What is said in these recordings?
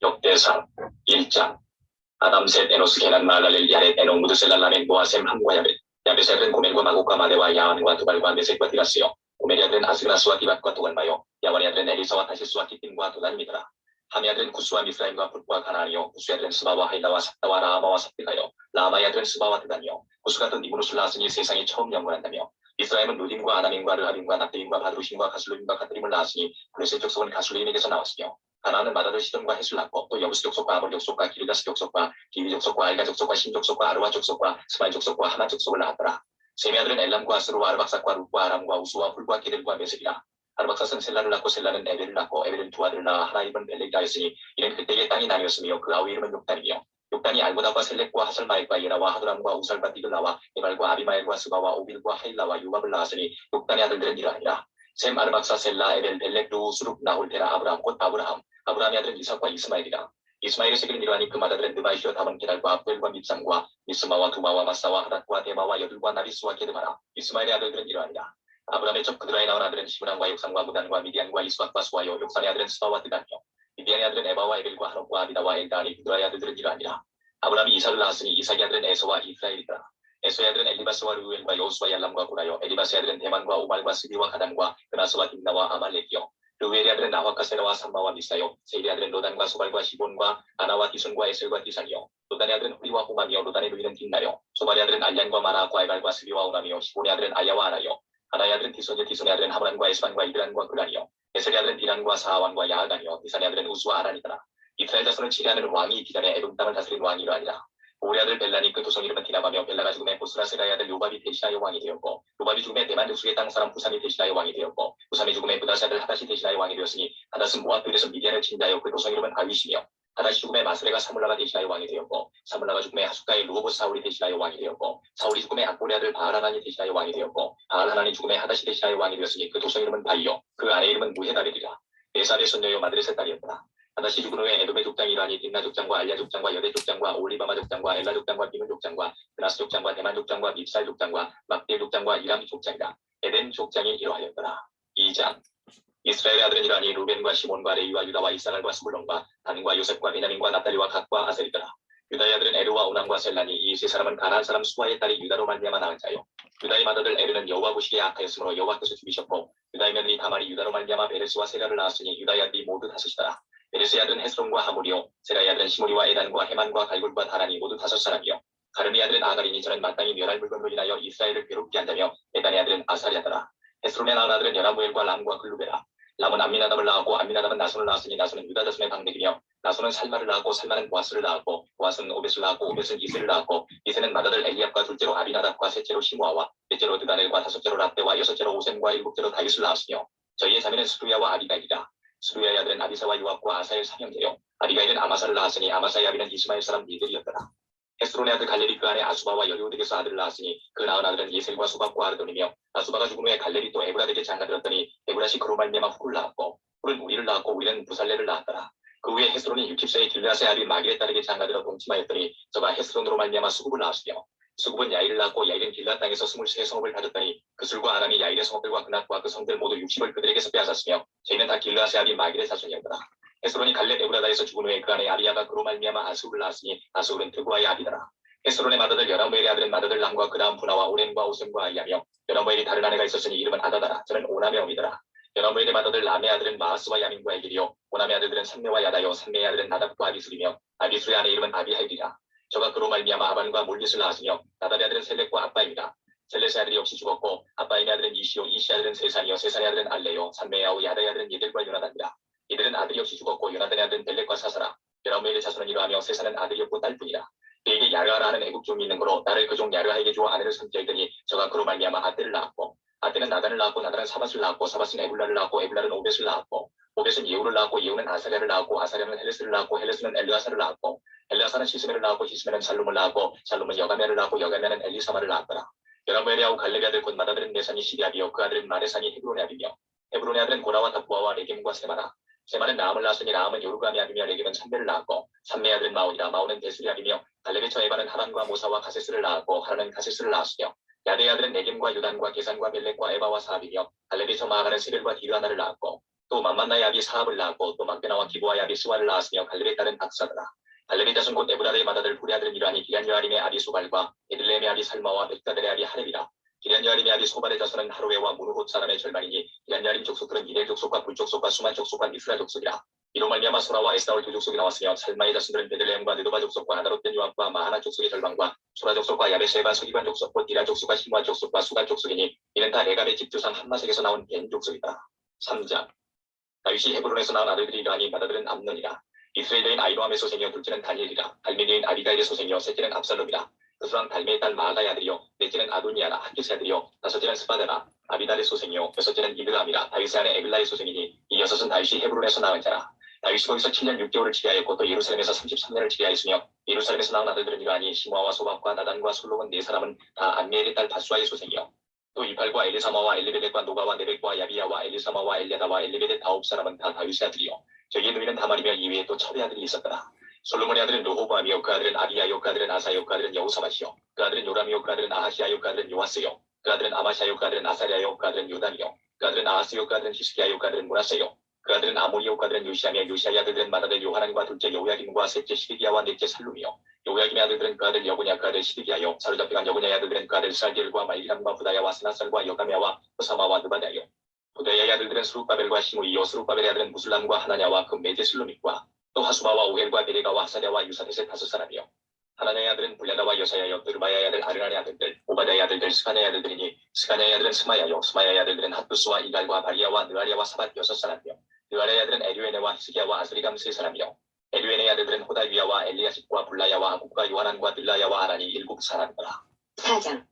역대상 1장 아담셋 에노스 게난 말랄렐 야렛 에녹 무드셀라 라멘 보아셈 함과 야벳의 아들은 고멜과 마곡과 마데와 야한과 두발과 메섹과 디라스요 고멜의 아들은 아스그나스와 디밧과 도갈마요 야완의 아들은 엘리사와 다시스와 기팀과 도단입니다라. 함의 아들은 구스와 미스라임과 붓과 가나안이요 구스의 아들은 스바와 하일라와 삭다와 라아마와 삽디가요 라아마의 아들은 스바와 드단이요 구스가 또 니브누스를 낳았으니 세상이 처음 영원한다며 이스라엘은 루딘과 아담임과 르합임과 납드임과 바드루심과 가슬루임과 가드림을 낳았으니 블레셋 족속은 가슬루임에게서 나왔으며 가나안은 마다들 시돈과 헷을 낳고 또 여부스 족속과 아몰 족속과 기르가스 족속과 기위 족속과 알가 족속과 심 족속과 아르와 족속과 스마일 족속과 하마 족속을 낳았더라. 셈의 아들은 엘람과 아스루와 아르박삭과 룻과 아람과 우수와 훌과 게델과 메색이라. 아르박삭은 셀라를 낳고 셀라는 에벨을 낳고 에벨은 두 아들을 낳아 하나 이름은 벨렉이라 했으니 이는 그때의 땅이 나뉘었으며 그 아우 이름은 욕단이며 욕단이 알보다과 셀렉과 하설마엘과 예라와 하드람과 우살과 띠글라와 에발과 아비마엘과 스바와 오빌과 하일라와 유압을 낳았으니 욕단의 아들들은 이러하니라. 셈 아르박사 셀라 에벨 벨렉 루 수룩 나홀 테라 아브라함 곧 아브라함 아브라함의 아들은 이삭과 이스마엘이라. 이스마엘의 세계는 이러하니 그 맏아들은 느바이시오 다본 게달과 압벨과 밉삼과 미스마와 두마와 마사와 하닷과 데마와 여둘과 나비스와 게드마라. 이스마엘의 아들들은 이러하니라. 아브라함의 적 그드라에 나온 아들은 시므람과 욕산과 무단과 미디안과 이스박과 수아요 욕산의 아들은 스바와 드단이요 미디안의 아들은 에바와 에벨과 하롯과 아비다와 엘다니 그드라의 아들들은 이러하니라. 아브라함이 이삭을 낳았으니 이삭의 아들은 에서와 이스라엘이더라. 에서의 아들은 엘리바스와 르우엘과 여호수와 얄람과 고라요 엘리바스의 아들은 대만과 오발과 스비와 가단과 그나스와 딥나와 아말렉이요 르우엘의 아들은 나화과 세라와 삼마와 미사요 세일의 아들은 로단과 소발과 시본과 아나와 디손과 에셀과 디산이요 로단의 아들은 후리와 호맘이요 로단의 누이는 딥나요 소발의 아들은 알량과 마라과 에발과 스비와 오남이요 시본의 아들은 아야와 아나요 아나의 아들은 디손이요 디손의 아들은 하므란과 에스반과 이드란과 그란이요 에셀의 아들은 디란과 사하완과 야하간이요 디산의 아들은 우수와 아란이더라. 이스라엘 자손을 치리하는 왕이 기단의 에돔 땅을 다스린 왕이라 아니라. 오의 아들 벨란이 그 도성 이름은 디나바며 벨라가 죽음에 보스라 세라의 아들 요밥이 대신하여 왕이 되었고 요밥이 죽음에 대만 족속의 땅 사람 부삼이 대신하여 왕이 되었고 부삼이 죽음에 부다시 아들 하닷이 대신하여 왕이 되었으니 하닷은 모압들에서 미디안을 친자여 그 도성 이름은 바윗이며 하닷이 죽음에 마스레가 사물라가 대신하여 왕이 되었고 사물라가 죽음에 하숫가의 루호보스 사울이 대신하여 왕이 되었고 사울이 죽음에 악보의 아들 바알하난이 대신하여 왕이 되었고 바알하난이 죽음에 하닷이 대신하여 왕이 되었으니 그 도성 이름은 바이요 그 아내 이름은 무헤다벨이라. 네살의 손녀요 마드레셋 딸이었더라. 하닷이 죽은 후에 에돔의 족장이 이러하니 딥나 족장과 알랴 족장과 여대 족장과 올리바마 족장과 엘라 족장과 비문 족장과 그나스 족장과 대만 족장과 밉살 족장과 막대 족장과 이람 족장이라. 에덴 족장이 이러하였더라. 2장 이스라엘의 아들은 이러하니 루벤과 시몬과 레위와 유다와 이사갈과 스불론과 단과 요셉과 베냐민과 납달리와 갓과 아셀이더라. 유다의 아들은 에르와 오남과 셀라니 이 세 사람은 가나안 사람 수아의 딸이 유다로 말미암아 낳은 자요. 유다의 맏아들 에르는 여호와 보시기에 악하였으므로 여호와께서 죽이셨고 유다의 며느리 다말이 유다로 말미암아 베레스와 세라를 낳았으니 유다의 아들이 모두 다섯이더라. 베레스의 아들은 헤스론과 하물이요 세라의 아들은 시므리와 에단과 헤만과 갈굴과 다란이 모두 다섯 사람이요 가르미의 아들은 아가리니 저는 마땅히 멸할 물건으로 인하여 이스라엘을 괴롭게 한다며 에단의 아들은 아사리아더라. 헤스론의 낳은 아들은 여라무엘과 람과 글루베라. 람은 암미나답을 낳았고 암미나답은 나손을 낳았으니 나손은 유다 자손의 방백이며 나손은 살마를 낳았고 살마는 보아스를 낳았고 보아스는 오벳을 낳았고 오벳은 이세를 낳았고 이세는 맏아들 엘리압과 둘째로 아비나답과 셋째로 시므아와 넷째로 드다넬과 다섯째로 랍대와 여섯째로 오셈과 일곱째로 다윗을 낳았으며 저희의 자매는 스루야와 아비가일이라. 스루야의 아들은 아비사와 요압과 아사엘 삼형제요 아비가일은 아마사를 낳았으니 아마사의 아비는 이스마엘 사람 미들이었더라. 헤스론의 아들 갈렙이 그 안에 아수바와 여리오덱에서 아들을 낳았으니 그 낳은 아들은 예셀과 수박과 아르돈이며 아수바가 죽은 후에 갈렙이 또 에브라덱에 장가들었더니 에브라시 그로 말미암아 훌을 낳았고 훌은 우리를 낳았고 우리는 부살레를 낳았더라. 그 후에 헤스론이 육십세의 길르앗의 아비 마길의 딸에게 장가들어 동침하였더니 저가 헤스론으로 말미암아 수굽을 낳았으며 수굽은 야일을 낳았고 야일은 길르앗 땅에서 23 성읍을 가졌더니 그술과 아람이 야일의 성읍들과 그낫과 그 성들 모두 60을 그들에게서 빼앗았으며 저희는 다 길르앗의 아비 마길의 자손이었더라. 헤스론이 갈렙 에브라다에서 죽은 후에 그 안에 아비야가 그로 말미암아 아스울을 낳았으니 아스울은 드구아의 아비더라. 헤스론의 맏아들 여라무엘의 아들은 맏아들 람과 그 다음 분하와 오렘과 오셈과 아이야며 여라무엘이 다른 아내가 있었으니 이름은 아다다라. 저는 오남의 어미더라. 여라무엘의 맏아들 람의 아들은 마하스와 야민과 에길이요 오남의 아들들은 삼메와 야다요 삼메의 아들은 나답과 아비술이며 아비술의 아내 이름은 아비하일이라. 저가 그로 말미암아 아반과 몰깃을 낳았으며 나답의 아들은 셀렉과 아빠입니다. 셀렛의 아들이 없이 죽었고 아빠임의 아들은 이시요 이시 아들은 세산이요 세산의 아들은 알레요 삼메의 아우 야다의 아들은 예델과 요나단이라. 이들은 아들이 없이 죽었고 요나단의 아들은 벨렉과 사사라. 여라무엘의 자손은 이러하며 세사는 아들이 없고 딸뿐이라. 그에게 야르하라 하는 애국 종이 있는 거로 나를 그 종 야르하에게 주어 아내를 섬겨 있더니 저가 그로 말미암아 아떼를 낳았고 아떼는 나단을 낳았고 나단은 사밧을 낳았고 사밧은 에불라를 낳았고 에불라는 오벳을 낳았고 오벳은 예후를 낳았고 예후는 아사랴를 낳았고 아사랴는 헬레스를 낳았고 헬레스는 엘르아사를 낳았고 엘르아사는 시스메를 낳았고 시스메는 살룸을 낳았고 살룸은 여가메를 낳았고 여가메는 엘리사마를 낳았더라. 여라무엘의 아우 갈렙의 아들 곧 맏아들은 네산이 시리압이요 그 아들은 마레산이 헤브론의 아비며 헤브론의 아들은 고라와 다부아와 레겜과 세마라. 세마는 나암을 낳았으니 나암은 요르감의 아비며 레겜은 삼메를 낳았고 삼메의 아들은 마온이라. 마온은 데스리 아비며 갈렙의 처 에바는 하란과 모사와 가세스를 낳았고 하란은 가세스를 낳았으며 야대의 아들은 네겜과 유단과 게산과 벨렉과 에바와 사압이며 갈렙의 처 마아가는 세벨과 디르하나를 낳았고 또 만만나의 아비 사합을 낳았고 또 막베나와 기부와의 아비 스와를 낳았으며 갈렙의 딸은 박사더라. 갈렙의 자손 곧 에브라드의 맏아들 불의 아들은 이러하니 기럇여아림의 아비 소발과 에들레헴의 아비 살마와 벳가델의 아비 하렙이라. 기럇여아림의 아비 소발의 자손은 하로웨와 무르곳 사람의 절반이니 기럇여아림 족속들은 이델 족속과 불 족속과 수만 족속과 미스라 족속이라. 이로 말미암아 소라와 에스다올 두 족속이 나왔으며 살마의 자손들은 베들레헴과 느도바 족속과 하다롯된 요압과 마하나 족속의 절반과 소라 족속과 야베스에바 소기반 족속 곧 디라 족속과 시므아 족속과 수갈 족속이니 이는 다 레갑의 집주상 한마색에서 나온 벤 족속이다. 3장 다윗이 헤브론에서 낳은 아들들이 이러하니 맏아들은 암논이라. 이스라엘인 아이노함의 소생이여 둘째는 다니엘이라. 달메니인 아비가일의 소생이여 셋째는 압살롬이라. 그수랑 달메의 딸 마아다의 아들이여 넷째는 아도니아라. 하깃의 아들이여 다섯째는 스바다라. 아비달의 소생이여 여섯째는 이드람이라. 다윗의 아내 에글라의 소생이니 이 여섯은 다윗이 헤브론에서 낳은 자라. 다윗이 거기서 7년 6개월을 치리하였고 또 예루살렘에서 33년을 치리하였으며 예루살렘에서 낳은 아들들은 이러하니 시므아와 소박과 나단과 솔로몬 네 사람은 다 안미엘의 딸 바수아의 소생이여. 또 이팔과 엘리사마와 엘리베덱과 노가와 네벡과 야비야와 엘리사마와 엘리아다와 엘리베덱 9사람은 다 다윗의 아들이요. 저희의 누이는 다말이며 이외에 또 첩의 아들이 있었더라. 솔로몬의 아들은 르호보암이요 그 아들은 아비야요 그 아들은 아사요 그 아들은 여호사밧이요 그 아들은 요람이요 그 아들은 아하시야요 그 아들은 요아스요 그 아들은 아마샤요 그 아들은 아사랴요 그 아들은 요담이요 그 아들은 아하스요 그 아들은 히스기야요 그 아들은 모나세요 그 아들은 아모리요 그 아들은 요시아며 요시아의 아들들은 맏아들 요하난과 둘째 여호야김과 셋째 시드기야와 넷째 살룸이요 여호야김의 아들들은 그 아들 여고냐 그 아들 시드기야요 사로잡혀간 여고냐의 아들들은 그 아들 살디엘과 말기람과 부다야와 스나살과 여가메아와 호사마와 느바다요 부다야의 아들들은 스룹바벨과 시므이요 스룹바벨의 아들은 무술람과 하나냐와 그 메제 슬로믹과 또 하수바와 오헬과 베레가와 하사랴와 유사벳의 5사람이요 하나냐의 아들은 불야다와 여사야여 느르바야의 아들 아르란의 아들들 오바다의 아들들 스가냐의 아들들이니 스가냐의 아들은 스마야요 스마야의 아들들은 핫두스와 이갈과 바리야와 느아리아와 사밧 6사람이요 느아리아의 아들은 에류에네와 히스기야와 아스리감 3사람이요 에류에네의 아들들은 호다위야와 엘리야십과 불라야와 아국과 요하난과 들라야와 아란이 7사람이더라. 4장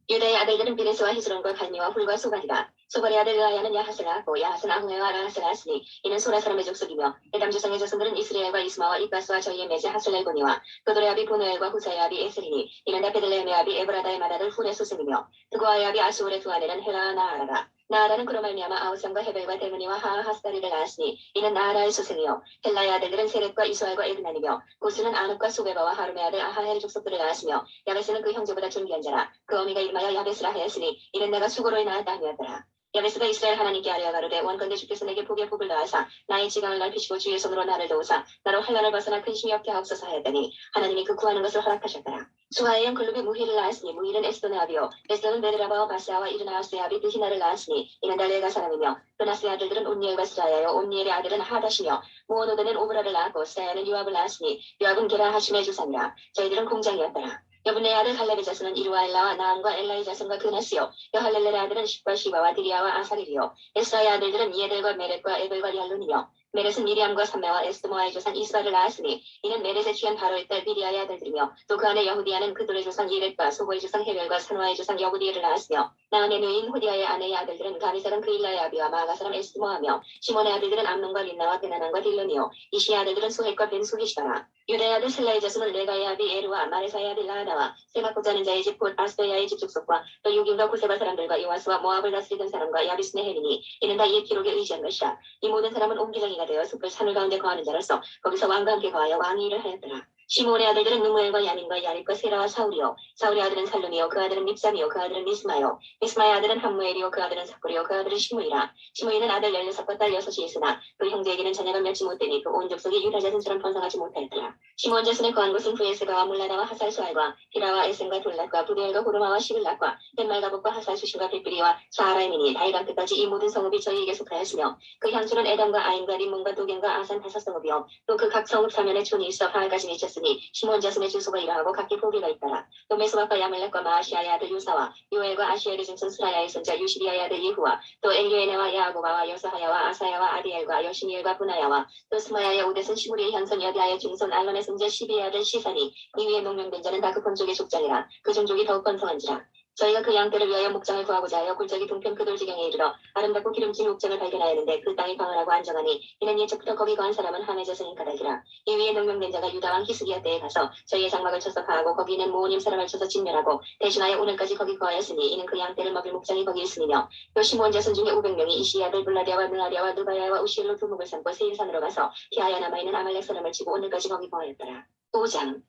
유다의 아들들은 비레스와 히스론과 갈미와 훌과 소발이라. 소발의 아들 라야는 야하스를 낳았고 야하스는 아후메와 라하스를 낳았으니 이는 소라 사람의 족속이며 에담 조상의 자손들은 이스라엘과 이스마와 이바스와 저희의 메제 하슬렐고니와 그돌의 아비 보노엘과 후사의 아비 에스리니 이는 다 베들레헴의 아비 에브라다의 맏아들 훌의 소생이며 그거의 아비 아수올의 두 아내는 헤라와 나아라라. 나아라는 그로 말미암아 아우삼과 헤벨과 데므니와 하하스다리를 낳았으니 이는 나아라의 소생이요 헬라의 아들들은 세렛과 이수알과 에드난이며 고스는 아눕과 소베바와 하룸의 아들 아하헬 족속들을 낳았으며 야베스는 그 형제보다 존귀한 자라. 그 어미가 이름하여 야베스라 하였으니 이는 내가 수고로 인하였다 하였더라. 야베스가 이스라엘 하나님께 아뢰어 가로되 원컨대 주께서 내게 복의 복을 더하사 나의 지강을 넓히시고 주의 손으로 나를 도우사 나로 환난을 벗어나 큰 힘이 없게 하옵소서 하였더니 하나님이 그 구하는 것을 허락하셨더라. 수하의 형 글룹이 무힐을 낳았으니 무힐은 에스돈의 아비요 에스돈은 베드라바와 바스아와 이르나하스의 아비 드히나를 낳았으니 이는 달레가 사람이며 그나스의 아들들은 온니엘과 스라야요 온니엘의 아들은 하다시며 무오노드는 오브라를 낳았고 스라야는 요압을 낳았으니 요압은 게라 하심의 주산이라. 저희들은 공장이었더라. 여분의 아들 할렙의 자손은 이루아엘라와 나함과 엘라의 자손과 그나스요 여할렐렐의 아들은 십과 시바와 드리아와 아사릴이요 에스라의 아들들은 이에델과 메렛과 에벨과 얄론이며 메렛은 미리암과 삼메와 에스드모아의 조상 이스바를 낳았으니 이는 메렛의 취한 바로의 딸 비리아의 아들들이며 또 그 안에 여후디아는 그들의 조상 이렛과 소고의 조상 헤벨과 산화의 조상 여구디엘을 낳았으며 나함의 누인 후디아의 아내의 아들들은 가미 사람 그일라의 아비와 마가 사람 에스드모아며 시몬의 아들들은 암논과 린나와 베나난과 딜론이요 이시의 아들들은 소헷과 벤수히시더라. 유다의 아들 셀라의 자손은 레가의 아비 에루와 마레사의 아들 라하다와 세바꽃 자는 자의 집 곧 아스베야의 집 족속과 또 유김과 구세바 사람들과 요아스와 모압을 다스리던 사람과 야비스네 헬이니 이는 다 이 기록에 의지한 것이라. 이 모든 사람은 옹기장이가 되어 숲을 산을 가운데 거하는 자로서 거기서 왕과 함께 거하여 왕위 일을 하였더라. 시므온의 아들들은 누무엘과 야민과 야립과 세라와 사울이요 사울의 아들은 살룸이요 그 아들은 밉삼이요 그 아들은 미스마요 미스마의 아들은 함무엘이요 그 아들은 사꿀이요 그 아들은 시므이라. 시므이는 아들 16과 딸 6이 있으나 그 형제에게는 자녀가 맺지 못되니 그 온 족속이 유다 자손처럼 번성하지 못하였더라. 시므온 자손의 거한 곳은 부에스가와 물라다와 하살수알과 히라와 에센과 돌랏과 부디엘과 호르마와 시블락과 벤말가복과 하살수신과 빅비리와 사하라임이니 다이강 끝까지 이 모든 성읍이 저희에게 속하였으며 그 향수는 에담과 아인과 림몬과 도겐과 아산 5성읍이요 또 그 각 성읍 사면에 촌이 있어 바알까지 미쳤으니 시므온 자손의 주소가 이러하고 각기 포기가 있더라. 또 메소박과 야멜렉과 마아시아의 아들 유사와 요엘과 아시엘의 증손 스라야의 손자 유시리아의 아들 예후와 또 엘리에네와 야고바와 여사하야와 아사야와 아디엘과 여시니엘과 분하야와 또 스마야의 오데슨 시무리의 현손 여디아의 중손 알론의 손자 시비의 아들 시산이 이 위에 농명된 자는 다 그 본족의 족장이라. 그 종족이 더욱 번성한지라. 저희가 그 양떼를 위하여 목장을 구하고자 하여 골짜기 동편 그 돌지경에 이르러 아름답고 기름진 목장을 발견하였는데 그 땅이 광활하고 안정하니 이는 예적부터 거기 거한 사람은 함의 자손인 까닭이라. 이 위에 농명된 자가 유다왕 히스기야 때에 가서 저희의 장막을 쳐서 파하고 거기 있는 모호님 사람을 쳐서 진멸하고 대신하여 오늘까지 거기 거하였으니 이는 그 양떼를 먹일 목장이 거기 있음이며 또 시므온 자손 중에 500명이 이시의 아들 블라디아와 느아리아와 느바야와 우시엘로 두목을 삼고 세일산으로 가서 피하야 남아있는 아말렉 사람을 치고 오늘까지 거기 거하였더라. 5장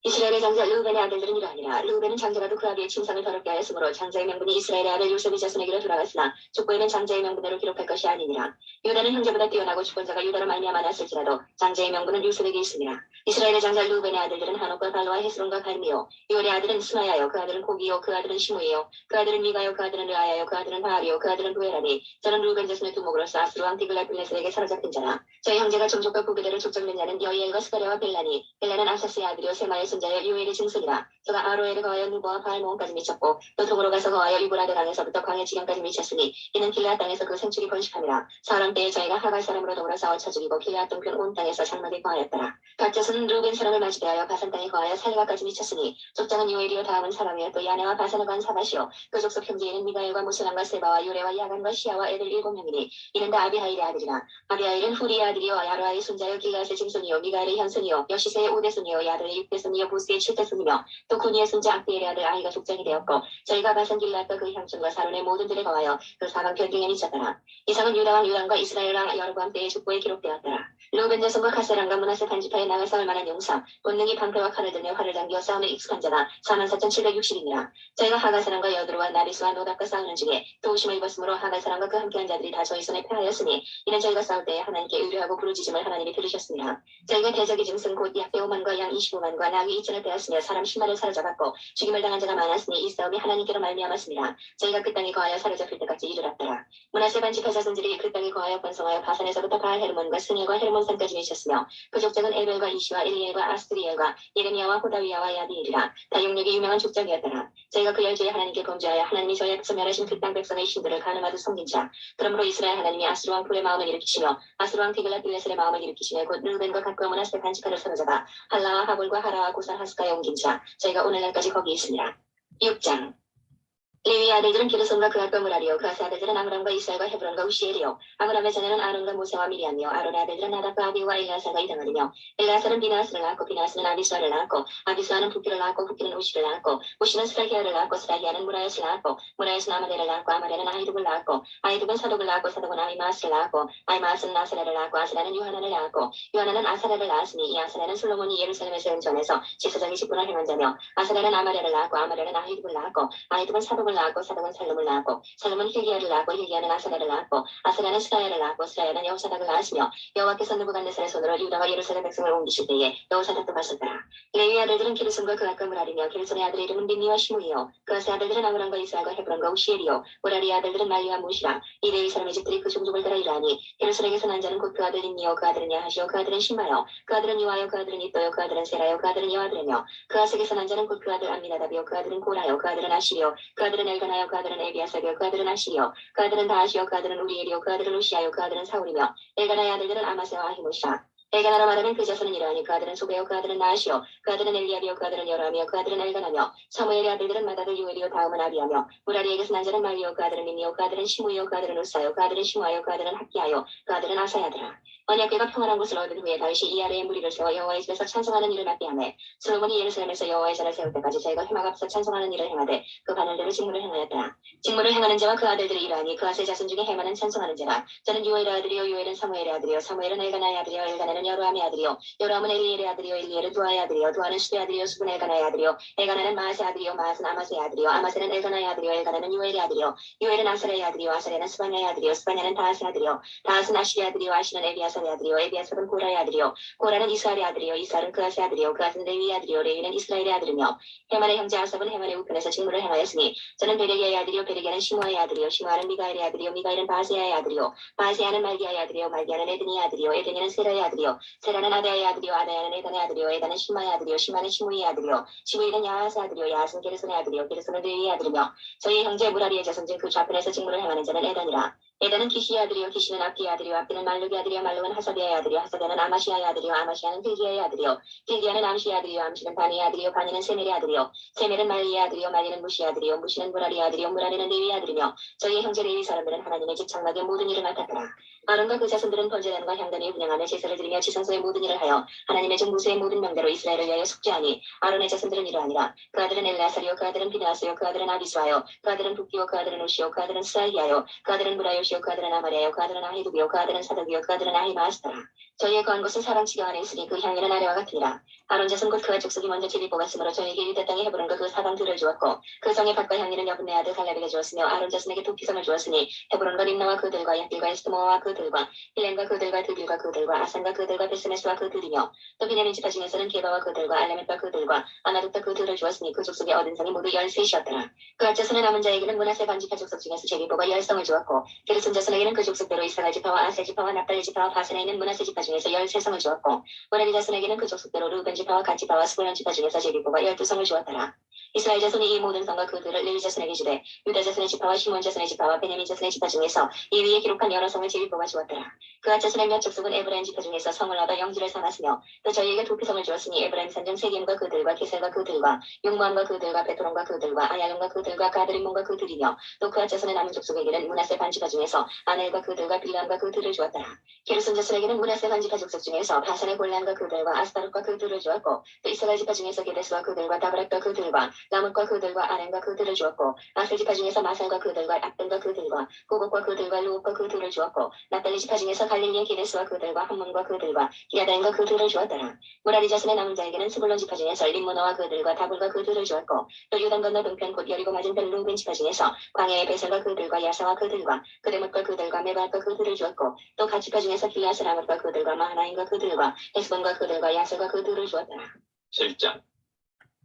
이스라엘의 장자 르우벤의 아들들은 이러하니라. 르우벤은 장자라도 그 아비의 침상을 더럽게 하였으므로 장자의 명분이 이스라엘의 아들 요셉의 자손에게로 돌아갔으나 족보에는 장자의 명분대로 기록할 것이 아니니라. 유다는 형제보다 뛰어나고 주권자가 유다로 말미암아 났을지라도 장자의 명분은 요셉에게 있습니다. 이스라엘의 장자 르우벤의 아들들은 한옥과 발로와 헤스론과 갈미요. 유월의 아들은 스마야요. 그 아들은 고기요. 그 아들은 시므이요. 그 아들은 미가요. 그 아들은 르아야요. 그 아들은 바알이요. 그 아들은 부에라니. 저는 르우벤 자손의 두목으로서 아스루 왕 디글랏빌레셀에게 사로잡힌 자라. 저희 형제가 종족과 부계대로 족장된 자는 여이엘과 스가랴와 벨라니. 벨라는 아사스의 아들이요 세마의 손자여 요엘의 증손이라. 저가 아로엘에 거하여 누보와 바알모온까지 미쳤고 또 동으로 가서 거하여 유브라데 강에서부터 광야 지경까지 미쳤으니 이는 길앗 땅에서 그 생축이 번식함이라. 사람 때에 저희가 하갈 사람으로 더불어 싸워 쳐 죽이고 길앗 동편 온 땅에서 장막에 거하였더라. 각 자손은 르우벤 사람을 맞이하여 바산 땅에 거하여 살가까지 미쳤으니 족장은 요엘이요 다음은 사람이요 또 야네와 바산을 간 사바시요 그 족속 형제에는 미가엘과 무슬람과 세바와 요레와 야간과 시아와 애들 7명이니 이는 다 아비하일의 아들이라. 아비하일은 후리의 아들이요 야로아의 손자요 길앗의 증손이요 미가엘의 현손이요 여시세의 5대손이요 야들의 6대손이요 부스의 7대손이며 또 구니의 손자 악디엘의 아들 아이가 족장이 되었고 저희가 바산 길앗과 그 향촌과 사론의 모든 들에 거하여 그 사방 변경에 미쳤더라. 이상은 유다왕 요람과 이스라엘 왕 여로보암 때의 족보에 기록되었더라. 르우벤 자손과 카세랑과 므낫세 반지파에 나가 싸울 만한 용사 본능이 방패와 칼을 들며 활을 당겨 싸움에 익숙한 자가 44,760이니라. 저희가 하갈사람과 여드로와 나비스와 노답과 싸우는 중에 도우심을 입었으므로 하갈사람과 그 함께한 자들이 다 저희 손에 패하였으니 이는 저희가 싸울 때에 하나님께 의뢰하고 부르짖음을 하나님이 들으셨습니다. 저희가 대적의 짐승 곧 약 105만과 양 25만과 나귀 2천을 빼앗으며 사람 10만을 사로잡았고 죽임을 당한 자가 많았으니 이 싸움이 하나님께로 말미암았습니다. 저희가 그 땅에 거하여 사로잡힐 때까지 이르렀더라. 므낫세 반지파 자손들이 그 땅에 거하여 번성하여 바산에서부터 바알 헤르몬과 스니엘과 헤르몬산까지 미쳤으며 그 족장은 에벨과 이시와 엘리엘과 아스트리엘과 예레미야와 호다위야와 야디엘이라. 다 용력이 유명한 족장이었더라. 저희가 그 열조에 하나님께 범죄하여 하나님이 저희 앞에서 멸하신 그 땅 백성의 신들을 가늠하듯 섬긴 자. 그러므로 이스라엘 하나님이 아스루 왕 푸의 마음을 일으키시며 아스루 왕 디글랏빌레셀의 마음을 일으키시며 곧 르우벤과 갓과 므낫세 반지파를 사로잡아 할라와 하볼과 하라와 고산 하스가에 옮긴 자. 저희가 오늘날까지 거기 있습니다. 6장 레위의 아들들은 게르손과 그앗과 므라리요 그 아세 아들들은 아므람과 이스라엘과 헤브론과 우시엘이요 아므람의 자녀는 아론과 모세와 미리암이요 아론의 아들들은 나답과 아비우와 엘레아사가 이당하리며 엘레아사는 비나하스를 낳았고 비나하스는 아비수아를 낳았고 아비수아는 부키를 낳았고 부키는 우시를 낳았고 우시는 스라히아를 낳았고 스라히아는 무라야스를 낳았고 무라야스는 아마레를 낳았고 아마레는 아히둑을 낳았고 아히둑은 사독을 낳았고 사독은 아히마아스를 낳았고 아히마아스는 아사라를 낳았고 아사라는 요하나를 낳았고 요하나는 아사라를 낳았으니 이 아사라는 솔로몬이 예루살렘에서 은전해서 제사장의 직분을 행한 자며 아사라는 아마레를 낳았고 아마레는 아히둑을 낳았고 아히둑은 사독을 낳았고 사독은 살룸을 낳았고 살룸은 힐기야를 낳았고 힐기야는 아사라를 낳았고 아사라는 스라야를 낳았고 스라야는 여호사닥을 낳았으며 여호와께서 느부갓네살의 손으로 유다와 예루살렘 백성을 옮기실 때에 여호사닥도 가셨더라. 레위 아들들은 게르손과 그앗과 므라리며 게르손의 아들의 이름은 빈니와 시므이요 그앗의 아들들은 아므람과 이스라엘과 헤브론과 우시엘이요 므라리의 아들들은 말리와 무시라. 이 레위 사람의 집들이 그 종족을 따라 이르하니 게르손에게서 난 자는 곧 그 아들 인니요 그 아들은 야하시요 그 아들은 시마요 그 아들은 요아요 그 아들은 이또요 그 아들은 세라요 그 아들은 여아들이며 그앗에게서 난 자는 곧 그 아들 암미나답이요 그 아들은 고라요 그 아들은 아시리요 그 아들은 엘가나요 그 아들은 에비아사비요 그 아들은 아시리요 그 아들은 다하시요 그 아들은 우리엘이요 그 아들은 우시아요 그 아들은 사울이며 엘가나의 아들들은 아마세와 아히모시라. 엘가나로 말하면 그 자손은 이러하니 그 아들은 소베요 그 아들은 나하시요 그 아들은 엘리압이요 그 아들은 여라하며 그 아들은 엘가나며 사무엘의 아들들은 마다들 요엘이요 다음은 아비하며 무라리에게서 난 자는 말리요 그 아들은 민니요 그 아들은 시므이요 그 아들은 우사요 그 아들은 시므아요 그 아들은 학기야요 그 아들은 아사야더라. 언약궤가 평안한 곳을 얻은 후에 다윗이 이 아래에 무리를 세워 여호와의 집에서 찬송하는 일을 맡게 하매 솔로몬이 예루살렘에서 여호와의 전을 세울 때까지 저희가 회막 앞에서 찬송하는 일을 행하되 그 바늘대로 직무를 행하였더라. 직무를 행하는 자와 그 아들들이 이러하니 그 아세 자손 중에 헤만은 찬송하는 자라. 저는 요엘의 아들이요 요엘은 사무엘의 아들이요 사무엘은 엘가나의 아들이요 엘가나는 여로함의 아들이요 여로함은 엘리엘의 아들이요 엘리엘은 두아의 아들이요 두아는 수의 아들이요 수는 엘가나의 아들이요 엘가나는 마아스의 아들이요 마아스는 아마스의 아들이요 아마스는 엘가나의 아들이요 엘가나는 요엘의 아들이요 요엘은 아사랴의 아들이요 아사랴는 스바냐의 아들이요 스바냐는 다하스의 아들이요 다하스는 아시리의 아들이요 아시는 에비아살의 아들이요 에비아살은 고라의 아들이요 고라는 이스라엘의 아들이요 이스라엘은 그앗의 아들이요 그앗은 레위의 아들이요 레위는 이스라엘의 아들이며 헤만의 형제 아삽은 헤만의 우편에서 직무를 행하였으니 저는 베레기아의 아들이요 베레기아는 시므아의 아들이요 시므아는 미가엘의 아들이요 미가엘은 바세야의 아들이요 바세야는 말기야의 아들이요 말기야는 에드니의 아들이요 에드니는 세라의 아들이요 세라는 아다야의 아들이요 아다야는 에단의 아들이요 에단은 시마의 아들이요 시마는 시므이의 아들이요 시므이는 야하스의 아들이요 야하스는 게르손의 아들이요 게르손은 레위의 아들이며 저희 형제 무라리의 자손 중 그 좌편에서 직무를 행하는 자는 에단이라. 에단은 기시의 아들이요 기시는 압기의 아들이요 압기는 말룩의 아들이요 말룩은 하사비아의 아들이요 하사비아는 아마시아의 아들이요 아마시아는 길기야의 아들이요 길기야는 암시의 아들이요 암시는 바니의 아들이요 바니는 세멜의 아들이요 세멜은 말리의 아들이요 말리는 무시의 아들이요 무시는 무라리의 아들이요 무라리는 레위의 아들이며 저희 형제 레위 사람들은 하나님의 집 장막의 모든 일을 맡았더라. 아론과 그 자손들은 번제단과 향단을 분양하며 제사를 드리며 지성소의 모든 일을 하여 하나님의 종 모세의 모든 명대로 이스라엘을 위하여 속죄하니 아론의 자손들은 이러하니라. 그 아들은 엘라사리요 그 아들은 비나하스요 그 아들은 아비수아요 그 아들은 북기요 그 아들은 우시요 그 아들은 스라히야요 그 아들은 무라요시요 그 아들은 아마리아요 그 아들은 아히두비요 그 아들은 사덕이요 그 아들은 아히마아스더라. 저희의 거한 곳은 사방치경 아래 있으니 그 향기는 아래와 같으니라. 아론 자손 곧 그와 족속이 먼저 제비 뽑았으므로 저희에게 유대 땅에 헤브론과 그 사방들을 주었고 그 성의 밭과 향기는 여분네 아들 갈렙에게 주었으며 아론 자손에게 두 피성을 주었으니 헤브론과 림나와 그들과 얏길과 에스드모아와 그들과 힐렘과 그들과 드빌과 그들과 아산과 그들과 베스메스와 그들이며 또 비냐민 지파 중에서는 게바와 그들과 알레멧과 그들과 아나둑과 그들을 주었으니 그 족속의 얻은 성이 모두 13이었더라. 그앗 자손의 남은 자에게는 므낫세 반지파 족속 중에서 제비 뽑아 10성을 주었고 게르손 자손에게는 그 족속대로 이스라엘 지파와 아셀 지파와 납달리 지파와 바산에 있는 므낫세 지파 중에서 13성을 주었고 모라리 자손에게는 그 족속대로 르우벤 지파와 갓 지파와 스불론 지파 중에서 제비 뽑아 12성을 주었더라. 이스라엘 자손이 이 모든 성과 그들을 레위 자손에게 주되 유다 자손의 지파와 시몬 자손의 지파와 베냐민 자손의 지파 중에서 이 위에 기록한 여러 성을 제비 뽑아 주었더라. 그앗 자손의 몇 족속은 에브라임 지파 중에서 성을 얻어 영지를 삼았으며 또 저희에게 두 피성을 주었으니 에브라임 산정 세겜과 그들과 게셀과 그들과 용모함과 그들과 베토론과 그들과 아얄론과 그들과 가드림몬과 그들이며 또 그앗 자손의 남은 족속에게는 므낫세 반지파 중에서 아넬과 그들과 빌람과 그들을 주었더라. 게르손 자손에게는 므낫세 반지파 족속 중에서 바산의 골란과 그들과 아스타롯과 그들을 주었고 또 이스라엘 지파 중에서 게데스와 그들과 다브락과 그들과 라못과 그들과 아렌과 그들을 주었고 아셀 지파 중에서 마살과 그들과 압벤과 그들과 고곡과 그들과 루옥과 그들을 주었고 납달리 지파 중에서 갈릴리의 게데스와 그들과 함몬과 그들과 기아다인과 그들을 주었더라. 무라리 자손의 남은 자에게는 스불론 지파 중에서 림무너와 그들과 다불과 그들을 주었고 또 유단 건너 동편 곧 여리고 맞은편 루벤 지파 중에서 광야의 베셀과 그들과 야사와 그들과 그데못과 그들과 메발과 그들을 주었고 또 갓 지파 중에서 길라스 라못과 그들과 마하나임과 그들과 헤스본과 그들과 야셀과 그들을 주었더라. 7장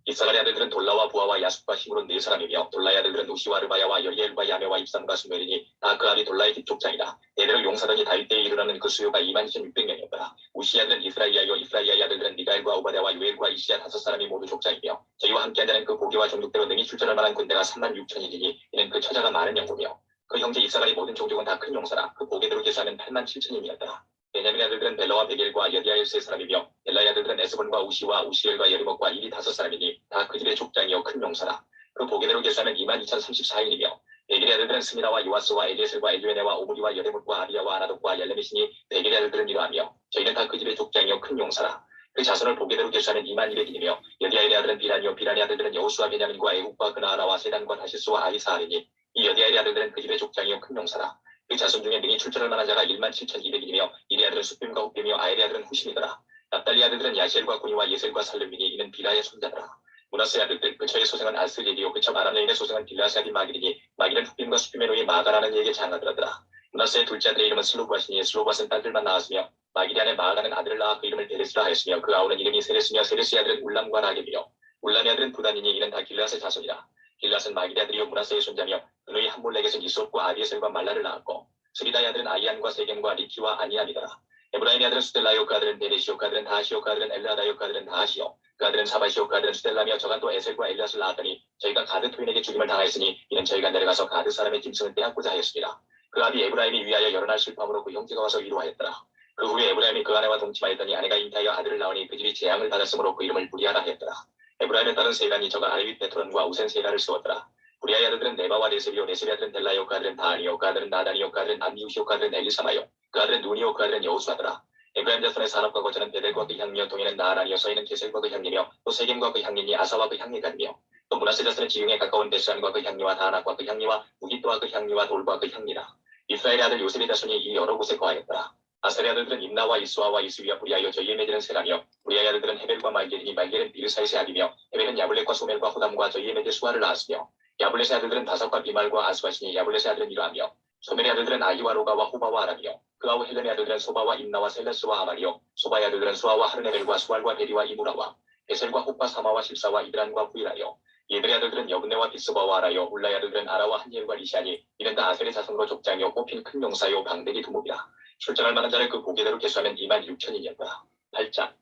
이사갈의 아들들은 돌라와 부하와 야숫과 힘으로 4사람이며 돌라의 아들들은 우시와 르바야와 여리엘과 야메와 입삼과 수멜이니 다 그 아비 돌라의 뒷족장이다. 대대로 용사단이 다윗 때에 이르러는 그 수요가 22,600명이었더라. 우시의 아들은 이스라이아요 이스라이아의 아들들은 미가엘과 오바댜와 요엘과 이시야 5사람이 모두 족장이며 저희와 함께한 자는 그 보기와 종족대로 능히 출전할 만한 군대가 36,000이니 이는 그 처자가 많은 영구며 그 형제 이사갈의 모든 종족은 다 큰 용사라. 그 보게대로 계수하면 87,000이었더라. 베냐민의 아들들은 벨라와 베겔과 여디아엘 3사람이며 벨라의 아들들은 에스본과 우시와 우시엘과 여리목과 일이 5사람이니 다 그 집의 족장이요 큰 용사라. 그 보게대로 계수하면 22,034인이며 베겔의 아들들은 스미나와 요아스와 엘리에셀과 엘류에네와 오므리와 여레못과 아비야와 아나독과 얄레메시니 베겔의 아들들은 이러하며 저희는 다 그 집의 족장이요 큰 용사라. 그 자손을 보게대로 계수하면 22,200인이며 여디아엘의 아들은 비라니요 비라니의 아들들은 여호수아 베냐민과 에훗과 그나아라와 세단과 다시스와 아이사하리니 이 여디아엘의 아들들은 그 집의 족장이요 큰 용사라. 그 자손 중에 능히 출전할 만한 자가 17,200이며 이리 아들은 숫빔과 훗빔이며 아엘의 아들은 후심이더라. 납달리 아들들은 야시엘과 구니와 예셀과 살름이니 이는 비라의 손자더라. 문하세 아들들 그처의 소생은 아스엘이요 그처 아람 여인의 소생은 빌라스 아비 마길이니 마길은 훗빔과 숫빔의 노이 마가라는 이에게 장하더라더라. 문하세의 둘째 아들의 이름은 슬로바시니 슬로바스는 딸들만 낳았으며 마길이 안에 마가는 아들을 낳아 그 이름을 베레스라 하였으며 그 아우는 이름이 세레스며 세레스의 아들은 울람과 라겜이요 울람의 아들은 부단이니 이는 다 길라스의 자손이라. 길라스는 마길의 아들이요 문하세의 손자며 그의 함몰렉에서 이솝과 아비에셀과 말라를 낳았고 스리다의 아들은 아이안과 세겜과 리키와 아니암이더라. 에브라임의 아들은 수델라요 그 아들은 베레시오 그 아들은 다하시오 그 아들은 엘라다요 그 아들은 다하시오 그 아들은 사바시오 그 아들은 수델라며 저가 또 에셀과 엘리앗을 낳았더니 저희가 가드 토인에게 죽임을 당하였으니 이는 저희가 내려가서 가드 사람의 짐승을 빼앗고자 하였습니다. 그 아비 에브라임이 위하여 여러 날 슬퍼함으로 그 형제가 와서 위로하였더라. 그 후에 에브라임이 그 아내와 동침하였더니 아내가 잉태하여 아들을 낳으니 그 집이 재앙을 받았으므로 그 이름을 부리아라 하였더라. 에브라임의 딸은 세간이 저가 아레윗 베토론과 우센 세라를 세웠더라. 부리아의 아들들은 네바와 레셀이요 레셀의 아들은 델라요 그 아들은 다하니요 그 아들은 나다니요 그 아들은 암미우시오 그 아들은 엘리사마요 그 아들은 누니요 그 아들은 여호수아더라. 에브라임 자손의 산업과 거처는 베델과 그 향리요 동해는 나아라니요 서해는 게셀과 그 향리며 또 세겜과 그 향리니 아사와 그 향리가니며 또 문하세 자손의 지중해 가까운 베스안과 그 향리와 다낙과 그 향리와 무기또와 그 향리와 돌과 그 향리라. 이스라엘의 아들 요셉의 자손이 이 여러 곳에 거하였더라. 아셀의 아들들은 임나와 이수아와 이수위와 부리아여 저희의 매들은 세라며 부리아의 아들들은 헤벨과 말겔이니 말겔은 비르사이스의 아비며 헤벨은 야블렛과 소멜과 호담과 저희의 매들 수아를 낳았으며 야블렛의 아들들은 다삭과 비말과 아스와시니 야블렛의 아들은 이러하며 소멜의 아들들은 아이와 로가와 호바와 아람이요 그 아우 헬렘의 아들들은 소바와 임나와 셀레스와 아말이요 소바의 아들들은 수아와 하르네벨과 수알과 베리와 이무라와 베셀과 호파 사마와 십사와 이드란과 후이라요 얘들의 아들들은 여분네와 비스바와 아라요 울라의 아들들은 아라와 한예일과 리시아니 이는 다 아셀의 자손으로 족장이요 뽑힌 큰 용사요 방대기 두목이라. 출전할 만한 자를 그 보게대로 계수하면 26,000이었다. 8장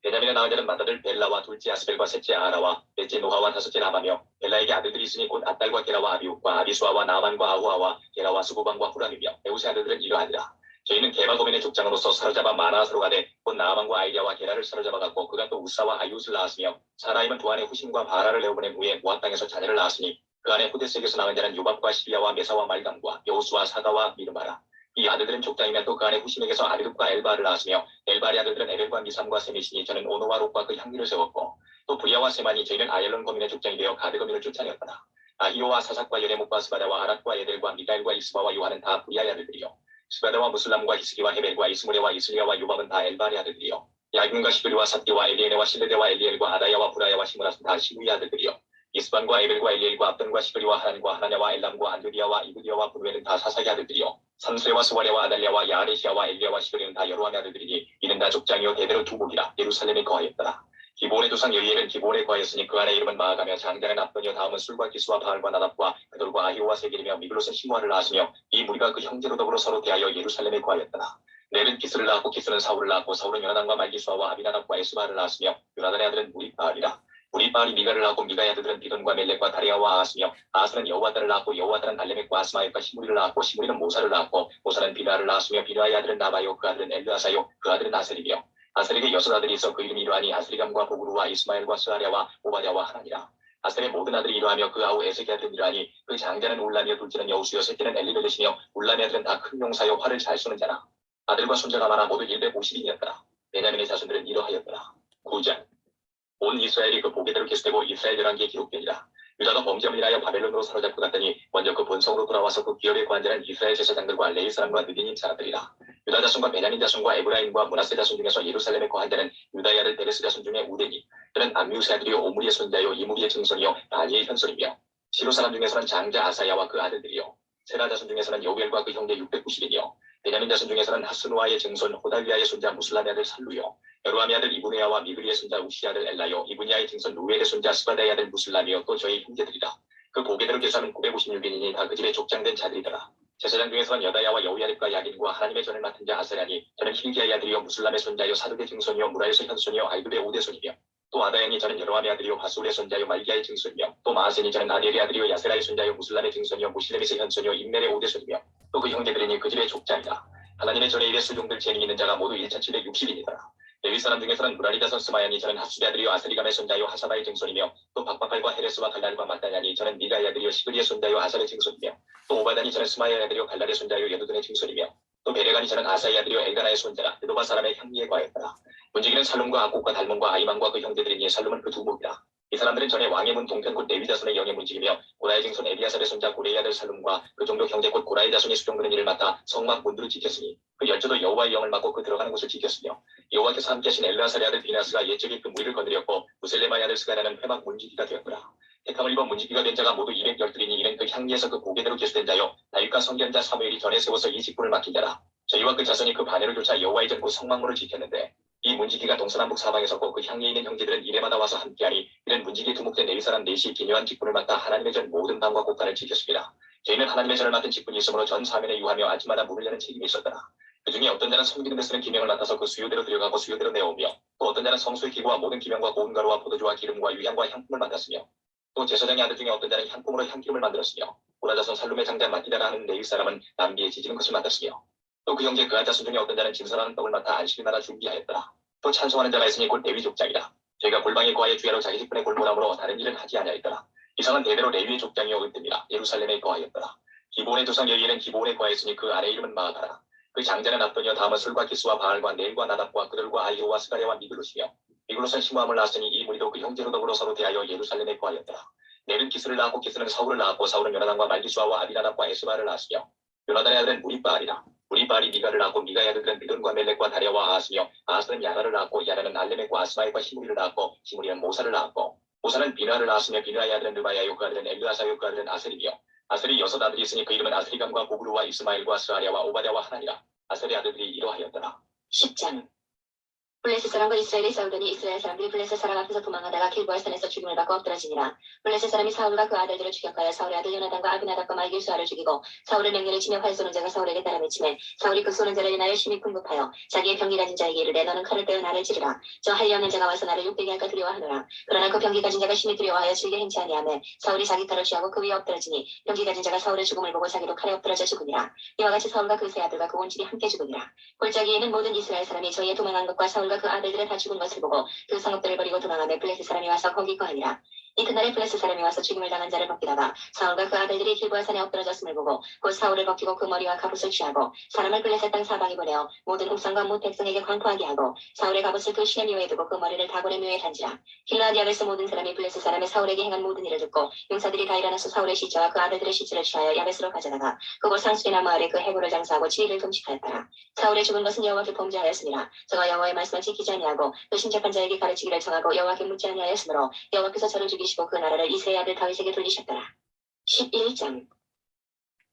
베냐민의 낳은 자는 맏아들 벨라와 둘째 아스벨과 셋째 아라와 넷째 노하와 다섯째 나마며 벨라에게 아들들이 있으니 곧 아딸과 게라와 아비욱과 아비수아와 나만과 아후아와 게라와 수고방과 후람이며 에우스의 아들들은 이러하니라. 저희는 게바 고민의 족장으로서 사로잡아 마나아스로 가되 곧 나아만과 아이랴와 게라를 사로잡아갔고 그가 또 우사와 아이웃을 낳았으며 사라임은 두 아내 후심과 바라를 내어보낸 후에 모압 땅에서 자녀를 낳았으니 그 아내 후데스에게서 낳은 자는 요밥과 시비야와 메사와 말감과 여호수와 사가와 미르마라. 이 아들들은 족장이면 또 그 아내 후심에게서 아비룹과 엘바를 낳았으며 엘바의 아들들은 에벨과 미삼과 세미시니 저는 오노와 롯과 그 향기를 세웠고 또 부리아와 세만이 저희는 아엘론 거민의 족장이 되어 가드 거민을 쫓아내었더라. 아히오와 사삭과 여레목과 스바다와 아랏과 에델과 미가엘과 이스바와 요한은 다 부리아의 아들들이요 스바다와 무슬람과 히스기와 헤벨과 이스무레와 이슬리아와 요밥은 다 엘발의 아들들이요. 야긴과 시브리와 삿디와 엘리에네와 실레데와 엘리엘과 아다야와 부라야와 시므라스는 다 시므의 아들들이요. 이스반과 에벨과 엘리엘과 압돈과 시브리와 하란과 하나냐와 엘람과 안드리아와 이브디아와 브루엘은 다 사사의 아들들이요. 삼수레와 스와레와 아달랴와 야아레시아와 엘리야와 시브리는 다 여로함의 아들들이니 이는 다 족장이요 대대로 두 복이라. 예루살렘에 거하였더라. 기브온의 조상 여이엘은 기브온에 거하였으니 그 안에 이름은 마아가며 장자는 압돈이요 다음은 술과 기스와 바알과 나답과 그돌과 아히오와 세겔이며 미글롯은 시므아를 낳았으며 이 무리가 그 형제로 더불어 서로 대하여 예루살렘에 거하였더라. 넬은 기스를 낳았고 기스는 사울을 낳았고 사울은 요나단과 말기수아와 아비나답과 에스바를 낳았으며 요나단의 아들은 무리바알이라. 무리바알이 미가를 낳았고 미가의 아들들은 비돈과 멜렉과 다리아와 아하스며 아하스는 여호와다를 낳았고 여호와다는 알레멕과 아스마엘과 시므리를 낳았고 시므리는 모사를 낳았고 모사는 비나를 낳았으며 비나의 아들은 나바요 그 아들은 엘르아사요 그 아들은 아셀이며 아셀에게 6 아들이 있어 그 이름이 이러하니 아스리감과 보그루와 이스마엘과 스아랴와 오바댜와 하나니라. 아셀의 모든 아들이 이러하며 그 아우 에색의 아들은 이러하니 그 장자는 울람이요 둘째는 여우수요 셋째는 엘리벨렛이며 울람의 아들은 다 큰 용사요 활을 잘 쏘는 자라. 아들과 손자가 많아 모두 150인이었더라. 베냐민의 자손들은 이러하였더라. 9장 온 이스라엘이 그 보게대로 계수되고 이스라엘 열왕기에 기록되니라. 유다가 범죄함을 인하여 바벨론으로 사로잡고 갔더니 먼저 그 본성으로 돌아와서 그 기업에 관절한 이스라엘 제사장들과 레위 사람과 느딘인 자들이라. 유다 자손과 베냐민 자손과 에브라임과 므낫세 자손 중에서 예루살렘에 거한 자는 유다의 아들 베레스 자손 중에 우데니. 그는 암미우스의 아들이요 오므리의 손자요 이므리의 증손이요 아니의 현손이며 시로 사람 중에서는 장자 아사야와 그 아들들이요 세라 자손 중에서는 요겔과 그 형제 690인이요 베냐민 자손 중에서는 하스누아의 증손 호달리아의 손자 무슬람의 아들 살루요 여로함의 아들 이브네야와 미그리의 손자 우시 아들 엘라요 이브니아의 증손 루엘의 손자 스바다의 아들 무슬람이요 또 저희 형제들이라. 그 보게대로 계수하면 956인이니 다 그 집에 족장된 자들이더라. 제사장 중에서는 여다야와 여우야립과 야긴과 하나님의 전을 맡은 자 아세라니 저는 힐기야의 아들이요 무슬람의 손자요 사둑의 증손이요 무라에서 현손이요 알굽의 오대손이며 또 아다야니 저는 여로함의 아들이요 바술의 손자요 말기야의 증손이며 또 마아세니 저는 아디엘의 아들이요 야세라의 손자요 무슬람의 증손이요 무실레밋의 현손이요 임멜의 오대손이며 또 그 형제들이니 그 집의 족장이다. 하나님의 전에 일에 수종들 재능 있는 자가 모두 1760인이더라. 레위 사람 중에서는 무라리 자손 스마야니 저는 합수의 아들이요 아스리감의 손자요 하사바의 증손이며 또 박박할과 헤레스와 갈랄과 맞다냐니 저는 미가의 아들이요 시그리의 손자요 아살의 증손이며 또 오바다니 저는 스마야의 아들이요 갈랄의 손자요 예두둔의 증손이며 또 베레가니 저는 아사의 아들이요 엘가나의 손자라. 느도바 사람의 향미에 과했더라. 문지기는 살룸과 악곡과 달몬과 아이만과 그 형제들이니 살룸은 그 두 목이라. 이 사람들은 전에 왕의 문 동편 곧 레위 자손의 영의 문지기며 고라의 증손 에비아삽의 손자 고레의 아들 살룸과 그 종족 형제 곧 고라의 자손이 수종드는 일을 맡아 성막 문들을 지켰으니 그 열조도 여호와의 영을 맡고 그 들어가는 곳을 지켰으며 여호와께서 함께하신 엘르아살의 아들 비나스가 옛적에 그 무리를 건드렸고 무셀레마의 아들 스가랴는 회막 문지기가 되었더라. 택함을 입어 문지기가 된 자가 모두 212이니 이는 그 향리에서 그 보게대로 계수된 자요 다윗과 선견자 사무엘이 전에 세워서 이 직분을 맡긴 자라. 저희와 그 자손이 그 바늘을 쫓아 여호와의 전 곧 성막문을 지켰는데 이 문지기가 동서남북 사방에 섰고 그 향리에 있는 형제들은 이래마다 와서 함께하니 이는 문지기에 두목된 레위 사람 넷이 기묘한 직분을 맡아 하나님의 전 모든 방과 곳간을 지켰습니다. 저희는 하나님의 전을 맡은 직분이 있으므로 전 사면에 유하며 아침마다 문을 여는 책임이 있었더라. 그 중에 어떤 자는 섬기는 데 쓰는 기명을 맡아서 그 수요대로 들여가고 수요대로 내오며 또 어떤 자는 성소의 기구와 모든 기명과 고운 가루와 포도주와 기름과 유향과 향품을 맡았으며 또 제사장의 아들 중에 어떤 자는 향품으로 향기름을 만들었으며 고라자손 살룸의 장자 마티다라 하는 레위 사람은 남비에 지지는 것을 맡았으며 또 그 형제 그한 자손 중에 어떤 자는 진설하는 떡을 맡아 안식일 나라 준비하였더라. 또 찬송하는 자가 있으니 곧 레위 족장이라. 저희가 골방에 거하여 주야로 자기 직분에 골몰함으로 다른 일은 하지 아니하였더라. 이상은 대대로 레위의 족장이요 은뜸이라. 예루살렘에 거하였더라. 기브온의 조상 여이엘은 기브온에 거하였으니 그 아내 이름은 마아가라. 그 장자는 압돈이요 다음은 술과 기스와 바알과 넬과 나답과 그들과 아이오와 스가랴와 미글롯이며 미글롯은 시므함을 낳았으니 이 무리도 그 형제로 더불어 서로 대하여 예루살렘에 거하였더라. 넬은 기스를 낳았고 기스는 사울을 낳았고 사울은 요나단과 말기수아와 아비나답과 에스바를 낳았으며 요나단의 아들은 무리바알이라. 무리바알이 미가를 낳았고 미가의 아들들은 비돈과 멜렉과 다리아와 아하스며 아하스는 야나를 낳았고 야나는 알레멕과 아스마엘과 시므리를 낳았고 시므리는 모사를 낳았고 모사는 비나를 낳았으며 비나의 아들은 르바야요 그 아들은 엘르아사요 그 아들은 아셀이며 아셀이 6 아들이 있으니 그 이름은 아스리감과 보그루와 이스마엘과 스아랴와 오바댜와 하나니라. 아셀의 아들들이 이러하였더라. 10장 블레셋 사람과 이스라엘이 싸우더니 이스라엘 사람들이 블레셋 사람 앞에서 도망하다가 길보아 산에서 죽임을 받고 엎드러지니라. 블레셋 사람이 사울과 그 아들들을 추격하여 사울의 아들 요나단과 아비나답과 말기수아를 죽이고 사울을 맹렬히 치며 활 쏘는 자가 사울에게 따라 미치매 사울이 그 쏘는 자를 인하여 심히 궁급하여 자기의 병기 가진 자에게 이르되 너는 칼을 떼어 나를 찌르라. 저 할례 없는 자가 와서 나를 욕되게 할까 두려워하노라. 그러나 그 병기 가진 자가 심히 두려워하여 질게 행치 아니하매 사울이 자기 칼을 취하고 그 위에 엎드러지니 병기 가진 자가 사울의 죽음을 보고 자기도 칼에 엎드러져 죽으니라. 이와 같이 사울과 그 세 아들과 그 온 집이 함께 죽으니라. 골짜기에는 모든 이스라엘 사람이 저희의 도망한 것과 사울과 그 아들들의 다 죽은 것을 보고 그 성읍들을 버리고 도망하며 블레셋 사람이 와서 거기 거하니라. 이튿날에 블레셋 사람이 와서 죽임을 당한 자를 벗기다가 사울과 그 아들들이 길보아 산에 엎드러졌음을 보고 곧 사울을 벗기고 그 머리와 갑옷을 취하고 사람을 블레셋 땅 사방에 보내어 모든 옥상과 못 백성에게 광포하게 하고 사울의 갑옷을 그 시내 묘에 두고 그 머리를 다곤의 묘에 단지라. 길라앗 야베스 모든 사람이 블레셋 사람의 사울에게 행한 모든 일을 듣고 용사들이 다 일어나서 사울의 시체와 그 아들들의 시체를 취하여 야베스로 가져다가 그곳 상수리 나무 아래 그 해골을 장사하고 7일을 금식하였더라. 사울의 죽은 것은 여호와께 범죄하였습니다. 저가 여호와의 말씀을 지키지 아니하고 또 신접한 자에게 가르치기를 정하고 여호와께 묻지 아니하였으므로 여호와께서 저를 죽이시고 그 나라를 이새의 아들 다윗에게 돌리셨더라. 11장.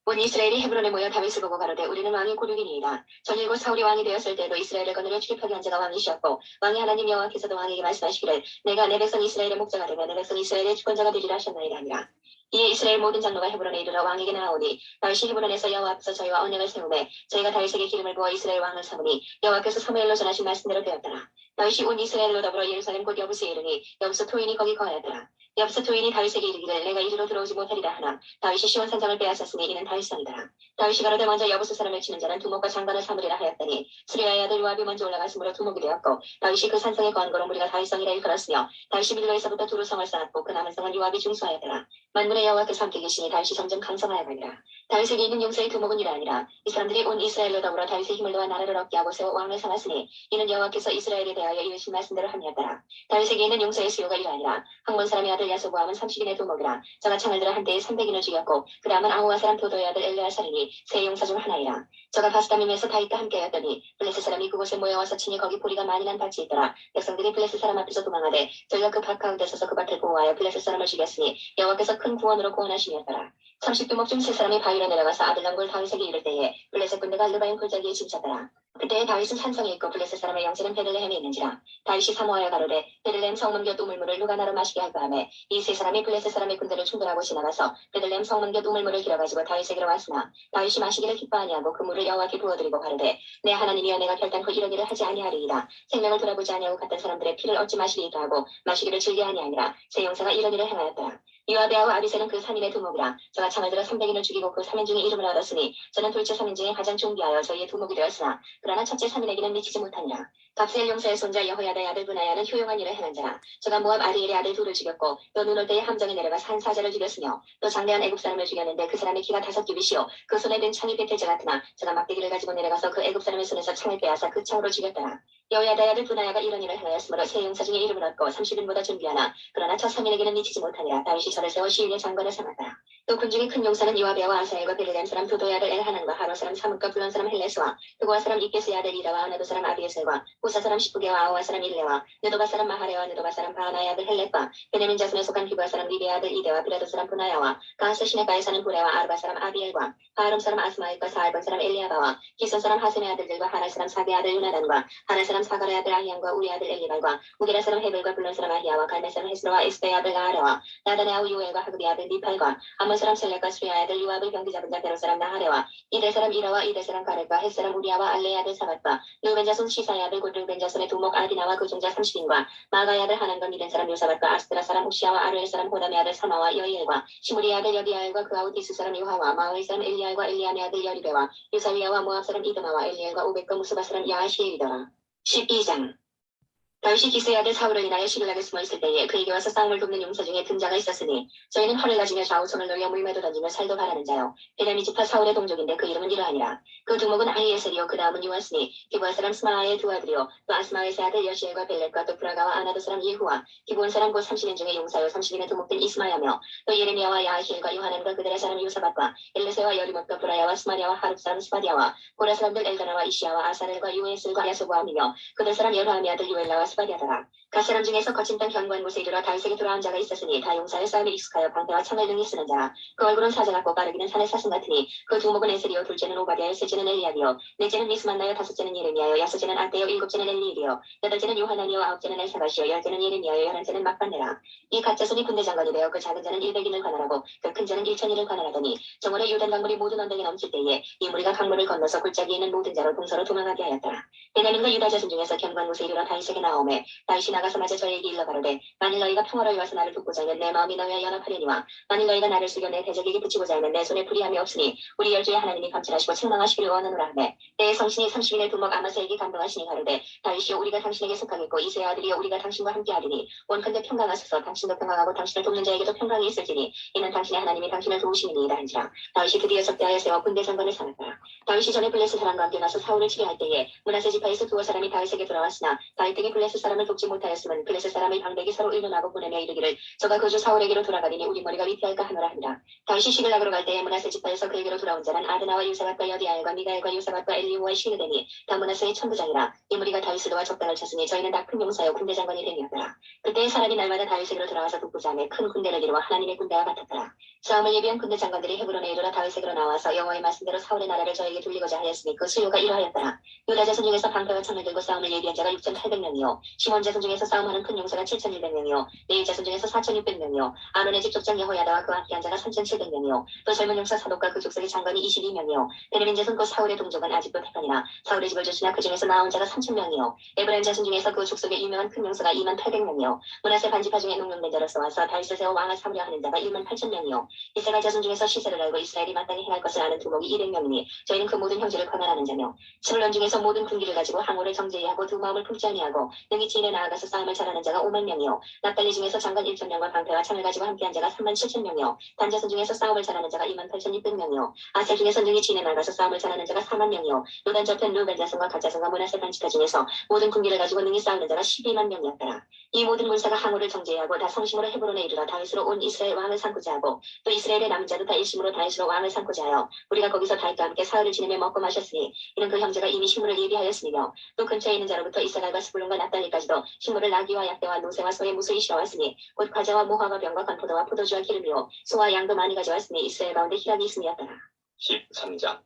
온 이스라엘이 헤브론에 모여 다윗을 보고 가로되 우리는 왕이 고륙이니이다. 전일곧 사울이 왕이 되었을 때도 이스라엘을 거느려 출입하게 한 자가 왕이시었고 왕이 하나님 여호와께서도 왕에게 말씀하시기를 내가 내 백성 이스라엘의 목자가 되며 내 백성 이스라엘의 주권자가 되리라 하셨나이다 하니라. 이에 이스라엘 모든 장로가 헤브론에 이르러 왕에게 나아오니 다윗이 헤브론에서 여호와 앞에서 저희와 언약을 세우매 저희가 다윗에게 기름을 부어 이스라엘 왕을 삼으니 여호와께서 사무엘로 전하신 말씀대로 되었더라. 다윗이 온 이스라엘로 더불어 예루살렘 곧 여부스에 이르니 여부스 토인이 거기 거하였더라. 여부스 토인이 다윗에게 이르기를 내가 이리로 들어오지 못하리라 하나 다윗이 시온 산장을 빼앗았으니 이는 다윗성이더라. 다윗이 가로되 먼저 여부스 사람을 치는 자는 두목과 장관을 삼으리라 하였더니 스리야의 아들 요압이 먼저 올라갔으므로 두목이 되었고 다윗이 그 산성에 거한 거로 무리가 다윗성이라 일컬었으며 다윗이 밀로에서부터 두루 성을 쌓았고 그 남은 성은 요압이 중수하였더라. 만군의 여호와께서 함께 계시니 다윗이 점점 강성하여 가니라. 다윗에게 있는 용사의 두목은이라 아니라 이 사람들이 온 이스라엘로 더불어 다윗의 힘을 도와 나라를 얻게 하고 세워 왕을 삼았으니 이는 여호와께서 이스라엘에 대하여 이르신 말씀대로 함이었더라. 다윗에게 있는 용사의 수요가 이라 아니라 항몬 사람의 아들 야소보암은 30인의 두목이라 저가 창을 들어 한때에 300인을 죽였고 그 다음은 아우와 사람 도도의 아들 엘레아살이니 세 용사 중 하나이라. 저가 바스다밈에서 다윗과 함께하였더니 블레셋 사람이 그곳에 모여와서 친히 거기 보리가 많이 난 밭이 있더라. 백성들이 블레셋 사람 앞에서 도망하되 저희가 그 밭 가운데 서서 그 밭을 보호하여 블레셋 사람을 죽였으니 여호와께서 큰 구원으로 구원하심이었더라. 30두목 중 세 사람이 바위로 내려가서 아들랑골 다윗에게 이를 때에 블레셋 군대가 르바임 골짜기에 침쳤더라. 그때에 다윗은 산성에 있고 블레셋 사람의 영세는 베들레헴에 있는지라. 다윗이 사모하여 가로되 베들레헴 성문 곁 우물물을 누가 나로 마시게 할까 하매 이 세 사람이 블레셋 사람의 군대를 충돌하고 지나가서 베들레헴 성문 곁 우물물을 길어가지고 다윗에게로 왔으나 다윗이 마시기를 기뻐 아니하고 그 물을 여호와께 부어드리고 가로되 내 하나님이여 내가 결단코 이런 일을 하지 아니하리이다. 생명을 돌아보지 아니하고 갔던 사람들의 피를 얻지 마시리이다 하고 마시기를 즐겨 아니하니라. 세 용사가 이런 일을 행하였더라. 요압의 아우 아비새는 그 3인의 두목이라. 저가 창을 들어 300인을 죽이고 그 3인 중에 이름을 얻었으니 저는 둘째 3인 중에 가장 존귀하여 저희의 두목이 되었으나 그러나 첫째 3인에게는 미치지 못하니라. 갑세엘 용사의 손자 여호야다의 아들 브나야는 효용한 일을 행한 자라. 저가 모압 아리엘의 아들 둘을 죽였고 또 눈 올 때에 함정에 내려가 산 사자를 죽였으며 또 장대한 애굽 사람을 죽였는데 그 사람의 키가 5규빗이요 그 손에 든 창이 백태제 같으나 저가 막대기를 가지고 내려가서 그 애굽 사람의 손에서 창을 빼앗아 그 창으로 죽였더라. 여호야다의 아들 브나야가 이런 일을 행하였으므로 세 용사 중에 이름을 얻고 30인보다 존귀하나 그러나 첫 3인에게는 미치지 못하니라. 다윗이 저를 세워 시위의 장관을 삼았더라. 또 군중의 큰 용사는 요아베와 아사엘과 베르렘 사람 도도의 아들 엘하난과 하로 사람 사뭇과 블론 사람 헬레스와 그고아 사람 이게스의 아들 이다와 아나도 사람 아비에셀과 호사 사람 시프게와 아오와 사람 일레와 느도바 사람 마하레와 느도바 사람 바하나의 아들 헬렛과 베냐민 자손에 속한 기브아 사람 리베의 아들 이데와 비라도 사람 부나야와 가하스 시내가에 사는 부레와 아르바 사람 아비엘과 바하름 사람 아스마엘과 사알본 사람 엘리아바와 기손 사람 하셈의 아들들과 하날 사람 사베의 아들 유나단과 하날 사람 사가라의 아들 아히안과 우리 아들 엘리발과 우게라 사람 헤벨과 블론 사람 아히야와 갈메 사람 헤스로와 에스베의 아들 나하레와 나단의 아우 요엘과 하그비의 아들 니팔과 아몬 사람 셀렉과 수리아의 아들 요압을 병기 잡은 자 베로 사람 나하레와 이델 사람 이라와 이델 사람 가렙과 헷 사람 우리아와 알레의 아들 사밧과 르벤 자손 시사의 아들 곧 르벤 자손의 두목 아디나와 그 종자 30인과 마가의 아들 하난과 미덴 사람 요사밧과 아스드라 사람 우시아와 아르엘 사람 호담의 아들 사마와 여이엘과 시므리의 아들 여디아엘과 그 아우 디스 사람 요하와 마오의 사람 엘리알과 엘리암의 아들 여리베와 유사위아와 모압 사람 이드마와 엘리엘과 오벳과 무스바 사람 야하시엘이더라. 12장. 다윗이 기스의 아들 사울을 인하여 시글락에 숨어있을 때에 그에게 와서 싸움을 돕는 용사 중에 등자가 있었으니 저희는 활을 가지며 좌우손을 놓여 물매도 던지며 살도 바라는 자요 베냐민 지파 사울의 동족인데 그 이름은 이러하니라. 그 두목은 아히에셀이요 그 다음은 요아스니 기브아 사람 스마아의 두 아들이요 또 아스마의 세 아들 여시엘과 벨렛과 또 브라가와 아나도 사람 예후와 기브온 사람 곧 30인 중에 용사요 30인의 두목된 이스마야며 또 예레미야와 야히엘과 요하난과 그들의 사람 요사밧과 엘레세와 여리못과 브라야와 스마리아와 하룹 사람 스바디아와 고라 사람들 엘가나와 이시야와 아사렐과 요에슬과 야소보암이며 그들 사람 여호함의 아들 요엘라와 스바디아더라. 각 사람 중에서 거친 땅 견고한 곳에 이르러 다윗에게 돌아온 자가 있었으니 다 용사의 싸움에 익숙하여 방패와 창을 능히 쓰는 자라. 그 얼굴은 사자 같고 빠르기는 산의 사슴 같으니 그 두목은 에셀이요 둘째는 오바디아요 셋째는 엘리압이요 넷째는 미스만나요 다섯째는 예레미야요 여섯째는 아떼요 일곱째는 엘리일이요 여덟째는 요하나니요 아홉째는 엘사바시요 열째는 예레미야요 열한째는 막반네라. 이 가짜손이 군대 장관이 되어 그 작은 자는 100인을 관할하고 그 큰 자는 1000인을 관할하더니 정월에 요단 강물이 모든 언덕에 넘칠 때에 이 무리가 강물을 건너서 골짜기에 있는 모든 자로 동서로 도망하게 하였더라. 베냐민과 유다 자손 중에서 견고한 곳에 이르러 다윗에게 나오매 다윗이 나아가서 마저 저에게 일러 가로되 만일 너희가 평화를 이와서 나를 돕고자 하면 내 마음이 너희와 연합하려니와 만일 너희가 나를 숙여 내 대적에게 붙이고자 하면 내 손에 불의함이 없으니 우리 열조의 하나님이 감찰하시고 책망하시기를 원하노라 하매 때에 성신이 30인의 두목 아마사에게 감동하시니 가로되 다윗이여 우리가 당신에게 속하겠고 이새의 아들이여 우리가 당신과 함께하리니 원컨대 평강하소서 당신도 평강하고 당신을 돕는 자에게도 평강이 있을지니 이는 당신의 하나님이 당신을 도우심이니이다 한지라. 다윗이 드디어 적대하여 세워 군대 장관을 삼았더라. 다윗이 전에 블레셋 사람과 함께 가서 사울을 치려할 때에 므낫세 지파에서 두어 사람이 다윗에게 돌아왔으나 다윗 등이 블레셋 사람을 돕지 못하였음은 블레셋 사람의 방백이 서로 의논하고 보내며 이르기를 저가 그주 사울에게로 돌아가리니 우리 머리가 위태할까 하노라 하니라. 다윗이 시글락으로 갈 때에 므낫세 지파에서 그에게로 돌아온 자는 아드나와 유사밧과 여디아엘과 미가엘과 유사밧과 엘리후와 시느되니 다 므낫세의 천부장이라. 이 무리가 다윗을 도와 적당을 쳤으니 저희는 다 큰 용사여 군대 장관이 되니였더라. 그때 사람이 날마다 다윗에게로 돌아와서 돕고자 하며 큰 군대를 이루어 하나님의 군대와 같았더라. 싸움을 예비한 군대 장관들이 헤브론에 이르러 다윗에게로 나와서 여호와의 말씀대로 사울의 나라를 저에게 돌리고자 하였으니 그 수요가 이러하였더라. 유다 자손 중에서 방패와 창을 들고 싸움을 예비한 자가 6,800명이요 시몬 자손 중에서 싸움하는 큰 용사가 7,100명이요 레위 자손 중에서 4,600명이요 아론의 집 족장 여호야다와 그와 함께한 자가 3,700명이요 또 젊은 용사 사독과 그 족속의 장관이 22명이요 베냐민 자손 곧 사울의 동족은 아직도 택하니라. 사울의 집을 조치나 그 중에서 나온 자가 3,000명이요 에브라임 자손 중에서 그 족속의 유명한 큰 용사가 2800명이요 므낫세 반지파 중에 농용된 자로서 와서 다윗을 세워 왕을 삼으려 하는 자가 18,000명이요 이스라엘 자손 중에서 시세를 알고 이스라엘이 마땅히 행할 것을 아는 두목이 200명이니 저희는 그 모든 형제를 권한하는 자며 스물론 중에서 모든 군기를 가지고 항우를 정제히 하고 두 마음을 품지 아니하고 능히 지인에 나아가서 싸움을 잘하는 자가 50,000명이요 납달리 중에서 장관 1,000명과 방패와 창을 가지고 함께한 자가 37,000명이요 단 자손 중에서 싸움을 잘하는 자가 28,600명이요 아셀 중에서 능히 지인에 나가서 싸움을 잘하는 자가 40,000명이요 요단 저편 루벤 자손과 갓 자손과 므낫세 반지파 중에서 모든 군기를 가지고 능히 싸우는 자가 12만 명이었더라. 이 모든 군사가 항우를 정제하고 다 성심으로 헤브론에 이르러 다윗으로 온 이스라엘 왕을 삼고자 하고 또 이스라엘의 남은 자도 다 일심으로 다윗으로 왕을 삼고자 하여 우리가 거기서 다윗과 함께 사흘을 지내며 먹고 마셨으니 이는 그 형제가 이미 식물을 예비하였으니며 또 근처에 있는 자로부터 이스라엘과 스불론과 납달리까지도 식물을 나귀와 약대와 노새와 소의 무수히 실어왔으니 곧 과자와 모화와 병과 건포도와 포도주와 기름이요 소와 양도 많이 가져왔으니 이스라엘 가운데 희락이 있음이었더라. 13장.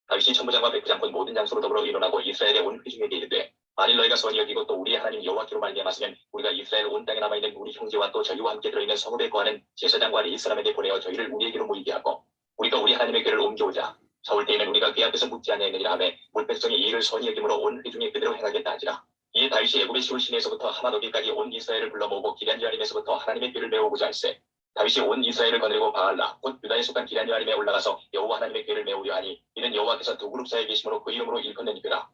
다윗이 천부장과 백부장 곧 모든 장소로 더불어 의논하고 이스라엘의 온 회중에게 이르되 만일 너희가 선히 여기고 또 우리의 하나님 여호와께로 말미암았으면 우리가 이스라엘 온 땅에 남아있는 우리 형제와 또 저희와 함께 들어있는 성읍에 거하는 제사장과 레위 사람에게 보내어 저희를 우리에게로 모이게 하고 우리가 우리 하나님의 궤를 옮겨오자. 서울 때에는 우리가 그 앞에서 묻지 아니하느니라 하매 온 백성이 이 일을 선히 여김으로 온 회중에 그대로 행하겠다 하지라. 이에 다윗이 애굽의 시올 시내에서부터 하마노기까지 온 이스라엘을 불러 모으고 기럇여아림에서부터 하나님의 궤를 메우고자 할세. 다윗이 온 이스라엘을 거느리고 바알라 곧 유다에 속한 기럇여아림에 올라가서 여호와 하나님의 궤를 메우려 하니 이는 여호와께서 두 그룹 사이에 계심으로 그 이름으로 일컫는이더라.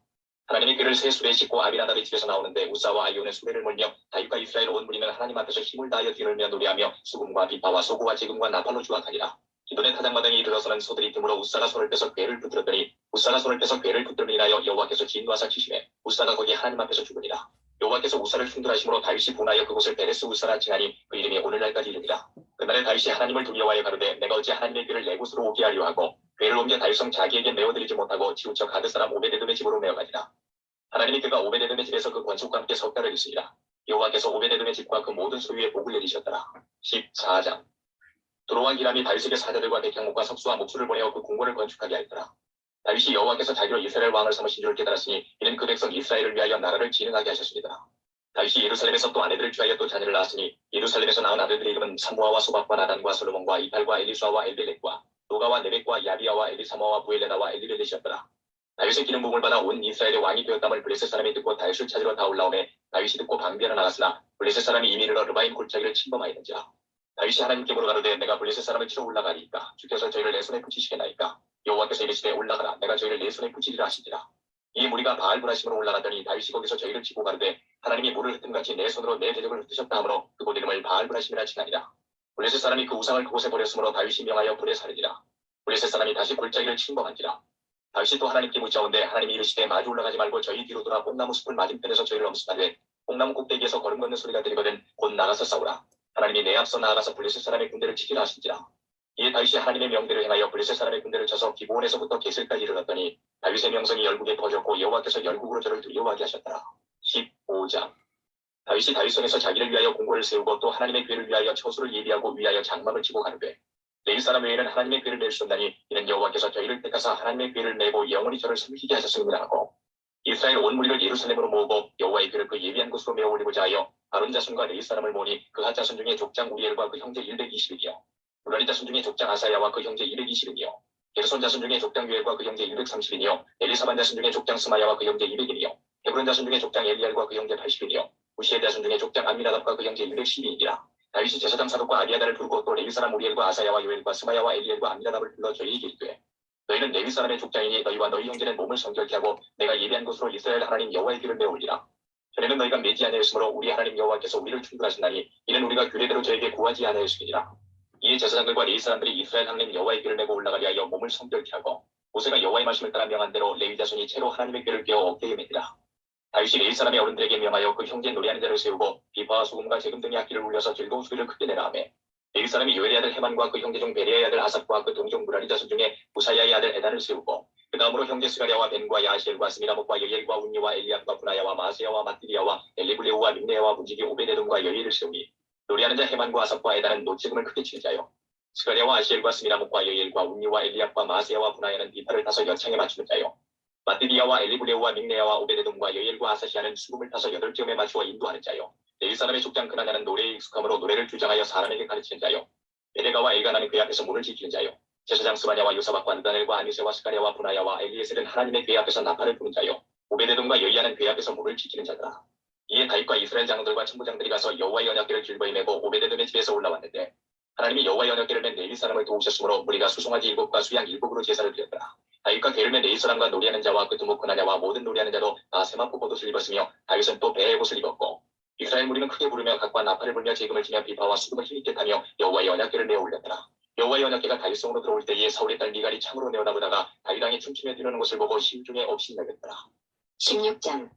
하나님의 궤를 새 수레에 싣고 아비나답의 집에서 나오는데 우사와 아이온의 수레를 몰며 다윗과 이스라엘 온 무리는 하나님 앞에서 힘을 다하여 뛰놀며 노래하며 수금과 비파와 소구와 제금과 나팔로 주악하리라. 기돈의 타작마당에 이르러서는 소들이 틈으로 우사가 손을 빼서 궤를 붙들었더니 우사가 손을 빼서 궤를 붙들음을 인하여 여호와께서 진노하사 치심에 우사가 거기 하나님 앞에서 죽으니라. 여호와께서 우사를 흉돌하심으로 다윗이 분하여 그곳을 베레스 우사라 칭하니 그 이름이 오늘날까지 이르니라. 그날에 다윗이 하나님을 두려워하여 가로되 내가 어찌 하나님의 궤를 내 곳으로 오게 하려 하고 궤를 옮겨 다윗성 자기에게 메어드리지 못하고 치우쳐 가드 사람 오베데돔의 집으로 메어가니라. 하나님이 그가 오베데돔의 집에서 그 권속과 함께 석 달을 있으니라. 여호와께서 오베데돔의 집과 그 모든 소유에 복을 내리셨더라. 14장. 도로와 기람이 다윗에게 사자들과 백향목과 석수와 목수를 보내어 그 궁궐을 건축하게 하였더라. 다윗이 여호와께서 자기로 이스라엘 왕을 삼으신 줄 깨달았으니 이는 그 백성 이스라엘을 위하여 나라를 진흥하게 하셨습니다. 다윗이 예루살렘에서 또 아내들을 취하여 또 자녀를 낳았으니 예루살렘에서 낳은 아들들의 이름은 삼무아와 소박과 나단과 솔로몬과 이팔과 엘리수아와 엘벨렉과 노가와 네벡과 야비아와 엘리사마와 부엘레다와 엘리벨렛이었더라. 다윗의 기름 부음을 받아 온 이스라엘의 왕이 되었담을 블레셋 사람이 듣고 다윗을 찾으러 다 올라오매 다윗이 듣고 방비하러 나갔으나 블레셋 사람이 이미 이르러 르바임 골짜기를 침범하였는지라. 다윗이 하나님께 물어가로되 내가 블레셋 사람을 치러 올라가리이까 주께서 저희를 내 손에 붙이시겠나이까. 여호와께서 이르시되 올라가라 내가 저희를 내 손에 붙이리라 하시니라. 이 무리가 바알브라심으로 올라가더니 다윗이 거기서 저희를 치고 가로되 하나님이 물을 흩음같이 내 손으로 내 대적을 흩으셨다 하므로 그곳 이름을 바알브라심이라 칭하니라. 블레셋 사람이 그 우상을 그곳에 버렸으므로 다윗이 명하여 불에 사르니라. 블레셋 사람이 다시 골짜기를 침범한지라. 다윗이 또 하나님께 묻자온데 하나님이 이르시되 마주 올라가지 말고 저희 뒤로 돌아 뽕나무 숲을 맞은편에서 저희를 엄습하되 뽕나무 꼭대기에서 걸음 걷는 소리가 들리거든 곧 나가서 싸우라. 하나님이 내 앞서 나아가서 블레셋 사람의 군대를 치기라 하신지라. 이에 다윗이 하나님의 명대로 행하여 블레셋 사람의 군대를 쳐서 기브온에서부터 게셀까지 이르렀더니 다윗의 명성이 열국에 퍼졌고 여호와께서 열국으로 저를 두려워하게 하셨더라. 15장. 다윗이 다윗성에서 자기를 위하여 공고를 세우고 또 하나님의 궤를 위하여 처수를 예비하고 위하여 장막을 치고 가는데 레위 사람 외에는 하나님의 궤를 낼 수 없나니 이는 여호와께서 저희를 택하사 하나님의 궤를 내고 영원히 저를 섬기게 하셨음이라 하고 이스라엘 온 무리를 예루살렘으로 모으고 여호와의 궤를 그 예비한 곳으로 메어 올리고자 하여 아론 자손과 레위 사람을 모으니 그 한 자손 중에 족장 우리엘과 그 형제 120이요 무라리 자손 중에 족장 아사야와 그 형제 220이요 게르손 자손 중에 족장 유엘과 그 형제 230이요 엘리사반 자손 중에 족장 스마야와 그 형제 200이요 헤브론 자손 중에 족장 엘리엘과 그 형제 80이요 우시의 자손 중에 족장 암미나답과 그 형제 212인이라. 다윗이 제사장 사독과 아비아다를 부르고 또 레위 사람 우리엘과 아사야와 요엘과 스마야와 엘리엘과 암미나답을 불러 저희에게 이르되 너희는 레위 사람의 족장이니 너희와 너희 형제는 몸을 성결케 하고 내가 예비한 곳으로 이스라엘 하나님 여호와의 길을 메올리라. 전에는 너희가 매지 아니하였으므로 우리 하나님 여호와께서 우리를 충분하신다니 이는 우리가 규례대로 저에게 구하지 아니하였음이니라. 이에 제사장들과 레위 사람들이 이스라엘 하나님 여호와의 길을 메고 올라가리 하여 몸을 성결케 하고 모세가 여호와의 말씀을 따라 명한 대로 레위 자손이 채로 하나님의 궤를 꿰어 어깨에 매니라. 다윗이 레위 사람의 어른들에게 명하여 그 형제 노래하는 자를 세우고 비파와 소금과 재금 등의 악기를 울려서 즐거운 소리를 크게 내라 하매 레위 사람이 요엘의 아들 헤만과 그 형제 중 베레아의 아들 아삽과 그 동종 무라리 자손 중에 우사야의 아들 에단을 세우고 그 다음으로 형제 스가랴와 벤과 야시엘과 스미라목과 여이엘과 운니와 엘리압과 분하야와 마세야와 마띠리야와 엘리블레우와 믹네야와 무지기 오베데돔과 여이엘을 세우니 노래하는 자 헤만과 아삽과 에단은 노책음을 크게 치는 자요 스가랴와 아시엘과 스미라목과 여이엘과 운니와 엘리압과 마세야와 분하야는 비파를 타서 여창에 맞추는 자요 마띠리야와 엘리블레우와 믹네야와 오베데돔과 여이엘과 아사시아는 수금을 타서 8쯤에 맞추어 인도하는 자요 레위 사람의 족장 그나냐는 노래에 익숙함으로 노래를 주장하여 사람에게 가르치는 자요 베데가와 엘가나는 그 앞에서 문을 지키는 자요 제사장 스바냐와 요사박과 느다넬과 아니세와 스가랴와 분하야와 엘리에셀은 하나님의 궤 앞에서 나팔을 부는 자요 오베데돔과 여이야는 궤 앞에서 문을 지키는 자더라. 이에 다윗과 이스라엘 장로들과 천부장들이 가서 여호와의 언약궤를 길거에 메고 오베데돔의 집에서 올라왔는데 하나님이 여호와의 언약궤를 맨 레위 사람을 도우셨으므로 무리가 수송아지 7과 수양 7으로 제사를 드렸더라. 다윗과 궤를 맨 레위 사람과 노래하는 자와 그 두목 그나냐와 모든 노래하는 자도 다 세마포 겉옷을 입었으며 다윗은 또 배의 옷을 입었고 이스라엘 무리는 크게 부르며 각과 나팔을 불며 재금을 치며 비파와 수금을 힘있게 타며 여호와의 언약궤를 메어 올렸더라. 여호와의 언약궤가 다윗성으로 들어올 때에 사울의 딸 미갈이 창으로 내어다보다가 다윗 왕이 춤추며 뛰노는 것을 보고 심중에 없이 내겠더라. 16장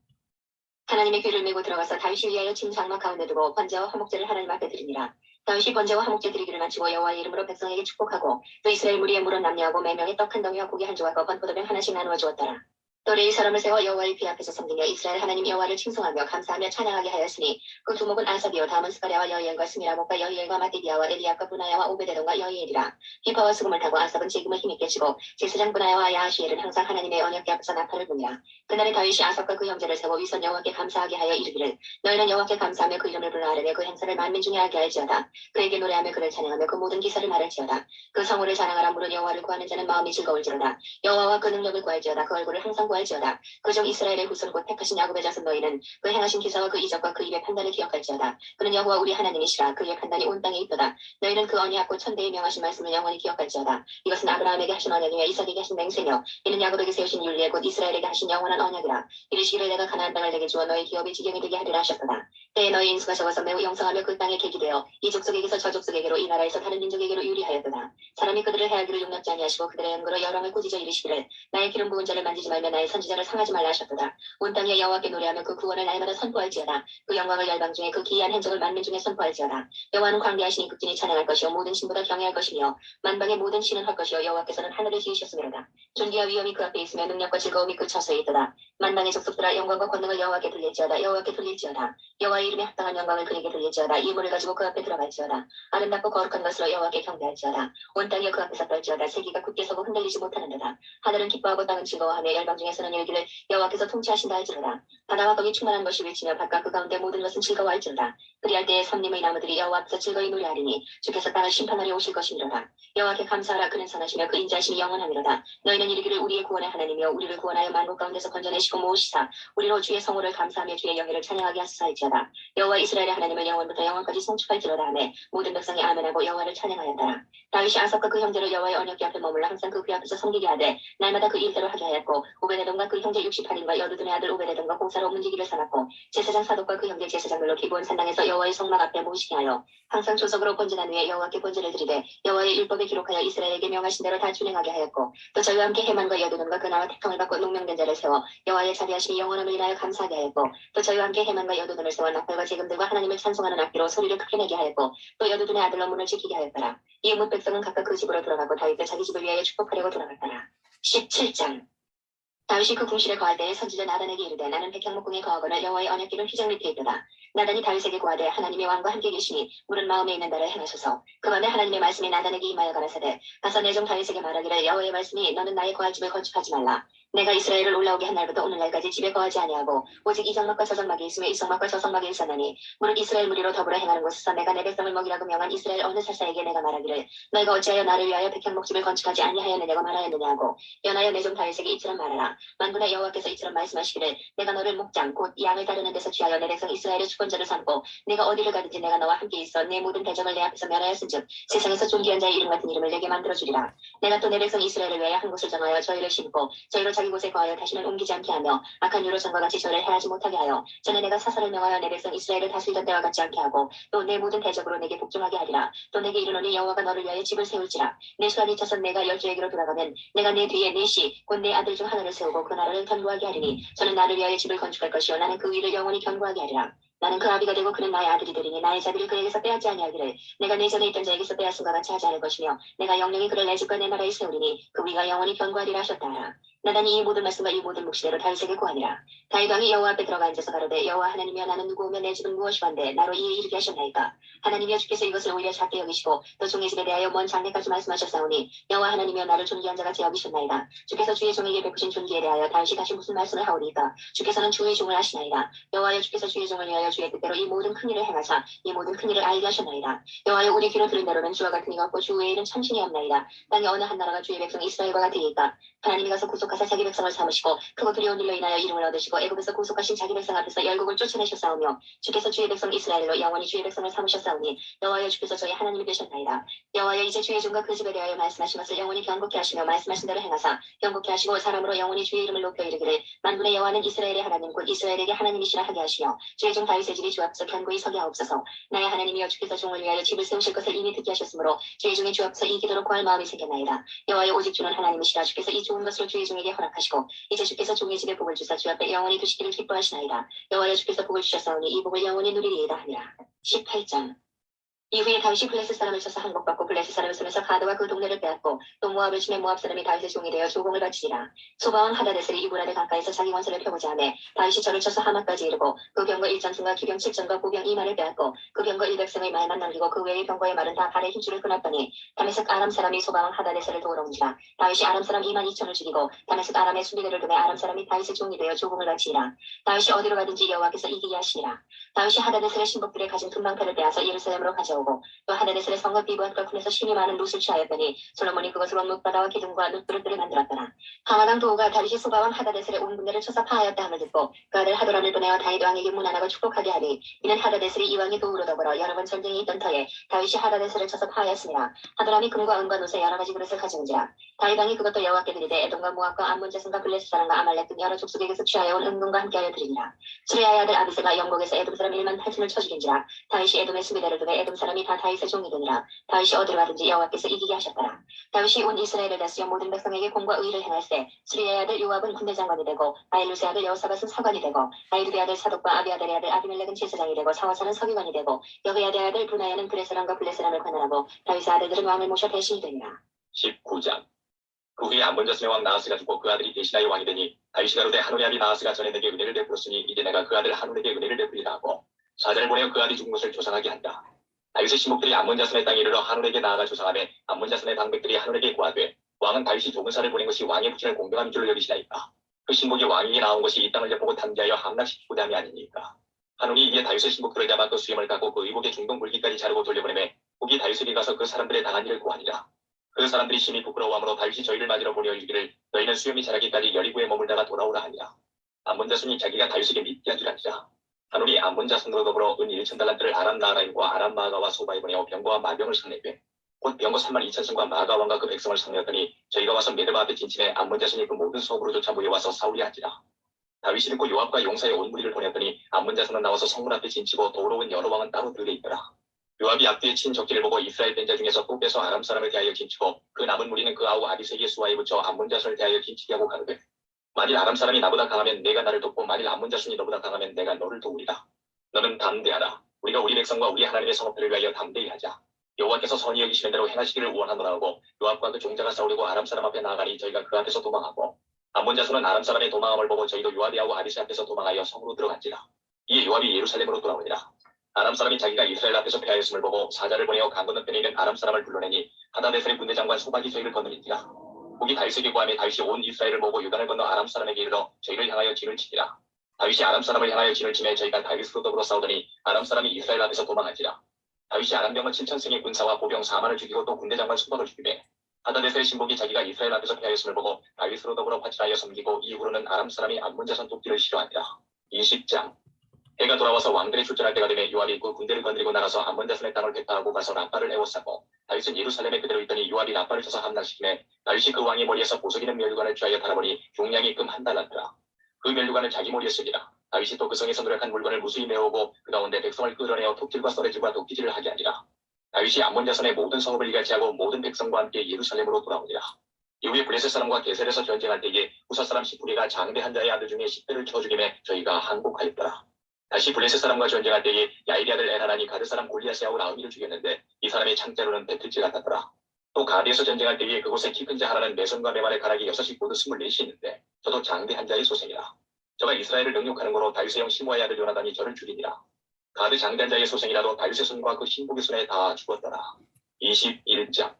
하나님의 궤를 메고 들어가서 다윗을 위하여 침상막 가운데 두고 번제와 화목제를 하나님 앞에 드리니라. 다윗이 번제와 화목제 드리기를 마치고 여호와의 이름으로 백성에게 축복하고 또 이스라엘 무리의 물은 남녀하고 매명의 떡 한 덩이와 고기 한 조각과 건포도병 하나씩 나누어 주었더라. 또 레위 사람을 세워 여호와의 궤 앞에서 섬기며 이스라엘 하나님 여호와를 칭송하며 감사하며 찬양하게 하였으니 그 두목은 아삽이요 다음은 스가랴와 여이엘과 스미라목과 여이엘과 마띠디아와 엘리압과 분하야와 오베데돔과 여이엘이라. 비파와 수금을 타고 아삽은 재금을 힘있게 치고 제사장 분하야와 야시엘은 항상 하나님의 언약궤 앞에서 나팔을 부니라. 그날에 다윗이 아삽과 그 형제를 세워 위선 여호와께 감사하게 하여 이르기를 너희는 여호와께 감사하며 그 이름을 불러 아뢰며 그 행사를 만민 중에 알게 할지어다. 그에게 노래하며 그를 찬양하며 그 모든 기사를 말할지어다. 그 성호를 자랑하라. 물은 여호와를 구하는 자는 마음이 즐거울지로다. 여호와와 그 능력을 구할지어다. 그 얼굴을 항상 구할지어다. 그중 이스라엘의 후손 곧 택하신 야곱의 자손 너희는 그 행하신 기사와 그 이적과 그 입의 판단을 기억할지어다. 그는 여호와 우리 하나님이시라. 그의 판단이 온 땅에 있도다. 너희는 그 언약 곧 천대에 명하신 말씀을 영원히 기억할지어다. 이것은 아브라함에게 하신 언약이며 이삭에게 하신 맹세며 이는 야곱에게 세우신 율례 곧 이스라엘에게 하신 영원한 언약이라. 이르시기를 내가 가나안 땅을 내게 주어 너희 기업이 지경이 되게 하리라 하셨도다. 때에 너희 인수가 적어서 매우 영성하며 그 땅에 객이 되어 이 족속에게서 저 족속에게로 이 나라에서 다른 민족에게로 유리하였도다. 사람이 그들을 해하기를 용납지 아니하시고 그들의 연고로 여랑을 꾸짖어 이르시기를 나의 기름 부은 자를 만지지 말며 나의 선지자를 상하지 말라 하셨도다. 온 땅에 여호와께 노래하며 그 구원을 날마다 선포할지어다. 그 영광을 열방 중에 그 기이한 행적을 만민 중에 선포할지어다. 여호와는 광대하시니 극진히 찬양할 것이요 모든 신보다 경외할 것이며 만방의 모든 신은 할 것이요 여호와께서는 하늘을 지으셨음이로다. 존귀와 위엄이 그 앞에 있으며 능력과 즐거움이 그 처소에 있도다. 만방의 족속들아 영광과 권능을 여호와께 돌릴지어다. 여호와께 돌릴지어다. 여호와의 이름에 합당한 영광을 그에게 돌릴지어다. 이 물을 가지고 그 앞에 들어갈지어다. 아름답고 거룩한 것으로 여호와께 경배할지어다. 온 땅이 그 앞에서 떨지어다. 세기가 굳게 서고 흔들리지 못하는 데다. 하늘은 기뻐하고 땅은 즐거워하며 열방 중에서는 이르기를 여호와께서 통치하신다 할지로다. 바다와 거기 충만한 것이 외치며 바깥 그 가운데 모든 것은 즐거워할지로다. 그리할 때에 삼림의 나무들이 여호와 앞에서 즐거이 노래하리니 주께서 땅을 심판하려 오실 것이미로다. 여호와께 감사하라. 그는 선하시며 그 인자하심이 영원하미로다. 너희는 이르기를 우리의 구원의 하나님이여 우리를 구원하여 만국 가운데서 건져내시고 모으시사 우리로 주의 성호를 감사하며 주의 영예를 찬양하게 하소서 할지어다. 여호와 이스라엘의 하나님을 영원부터 영원까지 송축할지로다 하매 모든 백성이 아멘하고 여호와를 찬양하였더라. 다윗이 아삽과 그 형제를 여호와의 언약궤 앞에 머물러 항상 그 궤 앞에서 섬기게 하되 날마다 그 일대로 하게 하였고 오베데돔과 그 형제 68인과 여두둔의 아들 오베데돔과 공사로 문지기를 삼았고 제사장 사독과 그 형제 제사장들로 기브온 산당에서 여호와의 성막 앞에 모시게 하여 항상 조석으로 번제한 후에 여호와께 번제를 드리되 여호와의 율법에 기록하여 이스라엘에게 명하신 대로 다 준행하게 하였고 또 저희와 함께 헤만과 여두둔과 그나와 택함을 받고 농명된 자를 세워 여호와의 자비하심이 영원함을 인하여 감사하게 하였고 또 저희와 함께 헤만과 여두둔을 세워 나팔과 재금들과 하나님을 찬송하는 악기로 소리를 크게 내게 하였고 또 여두둔의 아들로 문을 지키게 하였더라. 이에 문 백성은 각각 그 집으로 돌아가고 다윗도 자기 집을 위하여 축복하려고 돌아갔더라. 17장 다윗이 그 궁실에 거할 때에 선지자 나단에게 이르되 나는 백향목궁에 거하거늘 여호와의 언약궤는 휘장 밑에 있도다. 나단이 다윗에게 고하되 하나님의 왕과 함께 계시니 물은 마음에 있는 바를 행하소서. 그 밤에 하나님의 말씀이 나단에게 임하여 가라사대 가서 내 종 다윗에게 말하기를 여호와의 말씀이 너는 나의 거할 집을 건축하지 말라. 내가 이스라엘을 올라오게 한 날부터 오늘날까지 집에 거하지 아니하고 오직 이 장막과 저 장막이 있으며 이 성막과 저 성막이 있었나니 무릇 이스라엘 무리로 더불어 행하는 곳에서 내가 내 백성을 먹이라고 명한 이스라엘 어느 사사에게 내가 말하기를 너희가 어찌하여 나를 위하여 백향목집을 건축하지 아니하였느냐고 말하였느냐 하고 연하여 내 종 다윗에게 이처럼 말하라. 만군의 여호와께서 이처럼 말씀하시기를 내가 너를 목장 곧 양을 다루는 데서 취하여 내 백성 이스라엘의 주권자를 삼고 내가 어디를 가든지 내가 너와 함께 있어 내 모든 대적을 내 앞에서 멸하였은즉 세상에서 존귀한 자의 이름 같은 이름을 내게 만들어주리라. 내가 또 내 백성 이스라엘을 위하여 한 곳을 정하여 저희를 심고 저희로 자기 곳에 거하여 다시는 옮기지 않게 하며 악한 유로 전과 같이 저를 해하지 못하게 하여 전에 내가 사사를 명하여 내 백성 이스라엘을 다스리던 때와 같지 않게 하고 또 내 모든 대적으로 내게 복종하게 하리라. 또 내게 이르노니 여호와가 너를 위하여 집을 세울지라. 내 수완이 차서 내가 열조에게로 돌아가면 내가 내 뒤에 넷이 곧 내 아들 중 하나를 세우고 그 나라를 견고하게 하리니 저는 나를 위하여 집을 건축할 것이요 나는 그 위를 영원히 견고하게 하리라. 나는 그 아비가 되고 그는 나의 아들이 되리니 나의 자비를 그에게서 빼앗지 아니하기를 내가 내 전에 있던 자에게서 빼앗음과 같이 하지 않을 것이며 내가 영영이 그를 내 집과 내 나라에 세우리니 그 위가 영원히 견고하리라 하셨다 하라. 나단이 이 모든 말씀과 이 모든 묵시대로 다윗에게 구하니라. 다윗 왕이 여호와 앞에 들어가 앉아서 가로되 여호와 하나님이여 나는 누구오며 내 집은 무엇이건대 나로 이에 이르게 하셨나이까. 하나님이여 주께서 이것을 오히려 작게 여기시고 또 종의 집에 대하여 먼 장래까지 말씀하셨사오니 여호와 하나님이여 나를 존귀한 자같이 여기셨나이다. 주께서 주의 종에게 베푸신 존귀에 대하여 다윗이 다시 무슨 말씀을 하오리까. 주께서는 주의 종을 아시나이다. 여호와여 주께서 주의 종을 위하여 주의 뜻대로 이 모든 큰 일을 행하사 이 모든 큰 일을 알게 하셨나이다. 여호와여 우리 귀로 들은 대로는 주와 같은 이가 없고 주 외에는 참신이 없나이다. 땅에 어느 한 나라가 주의 백성 이스라엘과 같으리까. 하나님이 가서 구속하사 자기 백성을 삼으시고 크고 두려운 일로 인하여 이름을 얻으시고 애굽에서 구속하신 자기 백성 앞에서 열국을 쫓아내셨사오며 주께서 주의 백성 이스라엘로 영원히 주의 백성을 삼으셨사오니 여호와여 주께서 저희 하나님이 되셨나이다. 여호와여 이제 주의 종과 그 집에 대하여 말씀하신 것을 영원히 견고케 하시며 말씀하신 대로 행하사 견고케 하시고 사람으로 영원히 주의 이름을 높여 이르기를 만군의 여호와는 이스라엘의 하나님 곧 이스라엘에게 하나님이시라 하게 하시며 주의 종 다윗의 집이 주 앞에서 견고히 서게 하옵소서. 나의 하나님이여 주께서 종을 위하여 집을 세우실 것을 이미 듣게 하셨으므로 주의 종의 주 앞에서 이 기도로 구할 마음이 생겼나이다. 여호와여 오직 주는 하나님이시라. 주께서 이 좋은 것으로 주의 종에게 허락하시고 이제 주께서 종의 집에 복을 주사 주 앞에 영원히 두시기를 기뻐하시나이다. 여호와여 주께서 복을 주셨사오니 이 복을 영원히 누리리이다 하니라. 18장 이후에 다윗이 블레셋 사람을 쳐서 항복받고 블레셋 사람을 손에서 가드와 그 동네를 빼앗고 또 모압을 치매 모압 사람이 다윗의 종이 되어 조공을 바치니라. 소바왕 하다데셀이 유브라데 강가에서 자기 원수를 펴보자 하매 다윗이 저를 쳐서 하맛까지 이르고 그 병거 1전승과 기병 7전과 보병 2만을 빼앗고 그 병거 100승의 말만 남기고 그 외의 병거의 말은 다 발에 힘줄을 끊었더니 다메섹 아람 사람이 소바왕 하다데셀을 도우러 온지라. 다윗이 아람 사람 2만 2천을 죽이고 다메섹 아람의 수비대를 두매 아람 사람이 다윗의 종이 되어 조공을 바치니라. 다윗이 어디로 가든지 여호와께서 이기게 하시니라. 다윗이 하다데셀의 신복들의 가진 금방패를 빼앗아 예루살렘으로 가져오고 또 하다데셀의 성읍 비브앗과 군에서 심이 많은 룻을 취하였더니 솔로몬이 그것으로 룻바다와 기둥과 룻그릇들을 만들었더라. 하마당 도우가 다윗이 소바왕 하다데셀의 온 군대를 쳐서 파하였다 함을 듣고 그 아들 하도람을 보내어 다윗 왕에게 문안하고 축복하게 하니 이는 하다데셀이 이 왕의 도우로 더불어 여러 번 전쟁이 있던 터에 다윗이 하다데셀을 쳐서 파하였습니다. 하도람이 금과 은과 놋에 여러 가지 그릇을 가져온지라. 다윗 왕이 그것도 여호와께 드리되 에돔과 모압과 암몬 자손과 블레셋 사람과 아말렉 등 여러 족속에게서 취하여온 은금과 함께하여 드리니라. 수레아의 아들 아비새가 영국에서 에돔 사람 1만 8천을 쳐 죽인지라. 다윗이 에돔의 수비대를 두매 에돔 사람이 다 다윗의 종이 되니라. 다윗이 어디로 가든지 여호와께서 이기게 하셨더라. 다윗이 온 이스라엘을 다스려 모든 백성에게 공과 의를 행할세. 수리의 아들 요압은 군대 장관이 되고 아일루스의 아들 여호사밧은 사관이 되고 아이두의 아들 사독과 아비아달의 아들 아비멜렉은 제사장이 되고 사와사는 서기관이 되고 여호야의 아들 브나야는 그레스람과 블레스람을 관할하고 다윗의 아들들은 왕을 모셔 대신이 되니라. 19장 그 후에 암몬 자손의 왕 나하스가 죽고 그 아들이 대신하여 왕이 되니 다윗이 가로되 하노의 아비 나하스가 전에 내게 은혜를 베풀었으니 이제 내가 그 아들 하논에게 은혜를 베풀리라 하고 사자를 보내어 그 아들이 죽은 것을 조상하게 한다. 다윗의 신복들이 암몬 자손의 땅에 이르러 하논에게 나아가 조상하매 암몬 자손의 방백들이 하논에게 구하되 왕은 다윗이 조문사를 보낸 것이 왕의 부친을 공경한 줄로 여기시나이까. 그 신복이 왕에게 나온 것이 이 땅을 엿보고 탐지하여 함락시키고자 함이 아니니까. 하논이 이에 다윗의 신복들을 잡아 그 수염을 깎고 그 의복의 중동 물기까지 자르고 돌려보내매 후기 다윗에게 가서 그 사람들의 당한 일을 구하니라. 그 사람들이 심히 부끄러워하므로 다윗이 저희를 맞으러 보내어 이르기를 너희는 수염이 자라기까지 여리고에 머물다가 돌아오라 하니라. 암몬 자손이 자기가 다윗에게 믿게 한 줄 아니라. 하논이 암몬 자손으로 더불어 은 1,000달란트를 아람 나하라임과 아람 마아가와 소바에 보내어 병거와 마병을 상례되 곧 병거 3만 2천승과 마아가 왕과 그 백성을 상례하더니 저희가 와서 메르바 앞에 진침해 암몬 자손이 그 모든 성읍으로 조차 모여와서 싸우려 한지라. 다윗이 듣고 요압과 용사의 온 무리를 보냈더니 암몬 자손은 나와서 성문 앞에 진치고 도우러 온 여러 왕은 따로 들에 있더라. 요압이 앞뒤에 친 적기를 보고 이스라엘 벤자 중에서 또 빼서 아람 사람을 대하여 진치고 그 남은 무리는 그 아우 아비새의 수하에 붙여 암몬 자손을 대하여 진치게 하고 가로되 만일 아람 사람이 나보다 강하면 내가 나를 돕고 만일 암몬 자손이 너보다 강하면 내가 너를 도우리라. 너는 담대하라. 우리가 우리 백성과 우리 하나님의 성읍들을 위하여 담대히 하자. 여호와께서 선히 여기시는 대로 행하시기를 원하노라 하고 요압과 그 종자가 싸우려고 아람 사람 앞에 나아가니 저희가 그 앞에서 도망하고 암몬 자손은 아람 사람의 도망함을 보고 저희도 요압이하고 아비새 앞에서 도망하여 성으로 들어간지라. 이에 요압이 예루살렘으로 돌아오니라. 아람 사람이 자기가 이스라엘 앞에서 패하였음을 보고 사자를 보내어 강 건너편에 있는 아람 사람을 불러내니 하다데셀의 군대 장관 소박이 저희를 거느린지라. 북이 다윗에게 구하며 다윗이 온 이스라엘을 모으고 요단을 건너 아람 사람에게 이르러 저희를 향하여 진을 치니라. 다윗이 아람 사람을 향하여 진을 치매 저희가 다윗으로 더불어 싸우더니 아람 사람이 이스라엘 앞에서 도망하지라. 다윗이 아람 병원 7,000승의 군사와 보병 4만을 죽이고 또 군대 장관 수박을 죽이매 하다데셀의 신복이 자기가 이스라엘 앞에서 패하였음을 보고 다윗으로 더불어 화친하여 섬기고 이후로는 아람 사람이 암몬 자손 돕기를 싫어하니라. 20장. 해가 돌아와서 왕들이 출전할 때가 되매 요압이 그 군대를 건드리고 나가서 암몬 자손의 땅을 회파하고 가서 라빠를 에워싸고 다윗은 예루살렘에 그대로 있더니 요압이 라빠를 쳐서 함락시키매 다윗이 그 왕의 머리에서 보석이는 면류관을 취하여 달아보니 중량이 금 한 달란트라. 그 면류관을 자기 머리에 쓰니라. 다윗이 또 그 성에서 노력한 물건을 무수히 메어오고 그 가운데 백성을 끌어내어 톱질과 썰해질과 도끼질을 하게 하니라. 다윗이 암몬 자손의 모든 성읍을 이같이하고 모든 백성과 함께 예루살렘으로 돌아오니라. 이후에 블레셋 사람과 게셀에서 전쟁할 때에 후사 사람 시프리가 장대 한 자의 아들 중에 10대를 쳐 죽이매 저희가 항복하였더라. 다시 블레셋 사람과 전쟁할 때에 야일의 아들 엘하나니 가드 사람 골리앗에하고 나우미를 죽였는데 이 사람의 창자로는 배틀지 같았더라. 또 가드에서 전쟁할 때에 그곳에 키 큰 자 하나는 매손과 매말의 가락이 6이 모두 24이 있는데 저도 장대 한 자의 소생이라. 저가 이스라엘을 능욕하는 거로 다윗의 형 시므아의 아들 요나단이 저를 죽이니라. 가드 장대 한 자의 소생이라도 다윗의 손과 그 신복의 손에 다 죽었더라. 21장.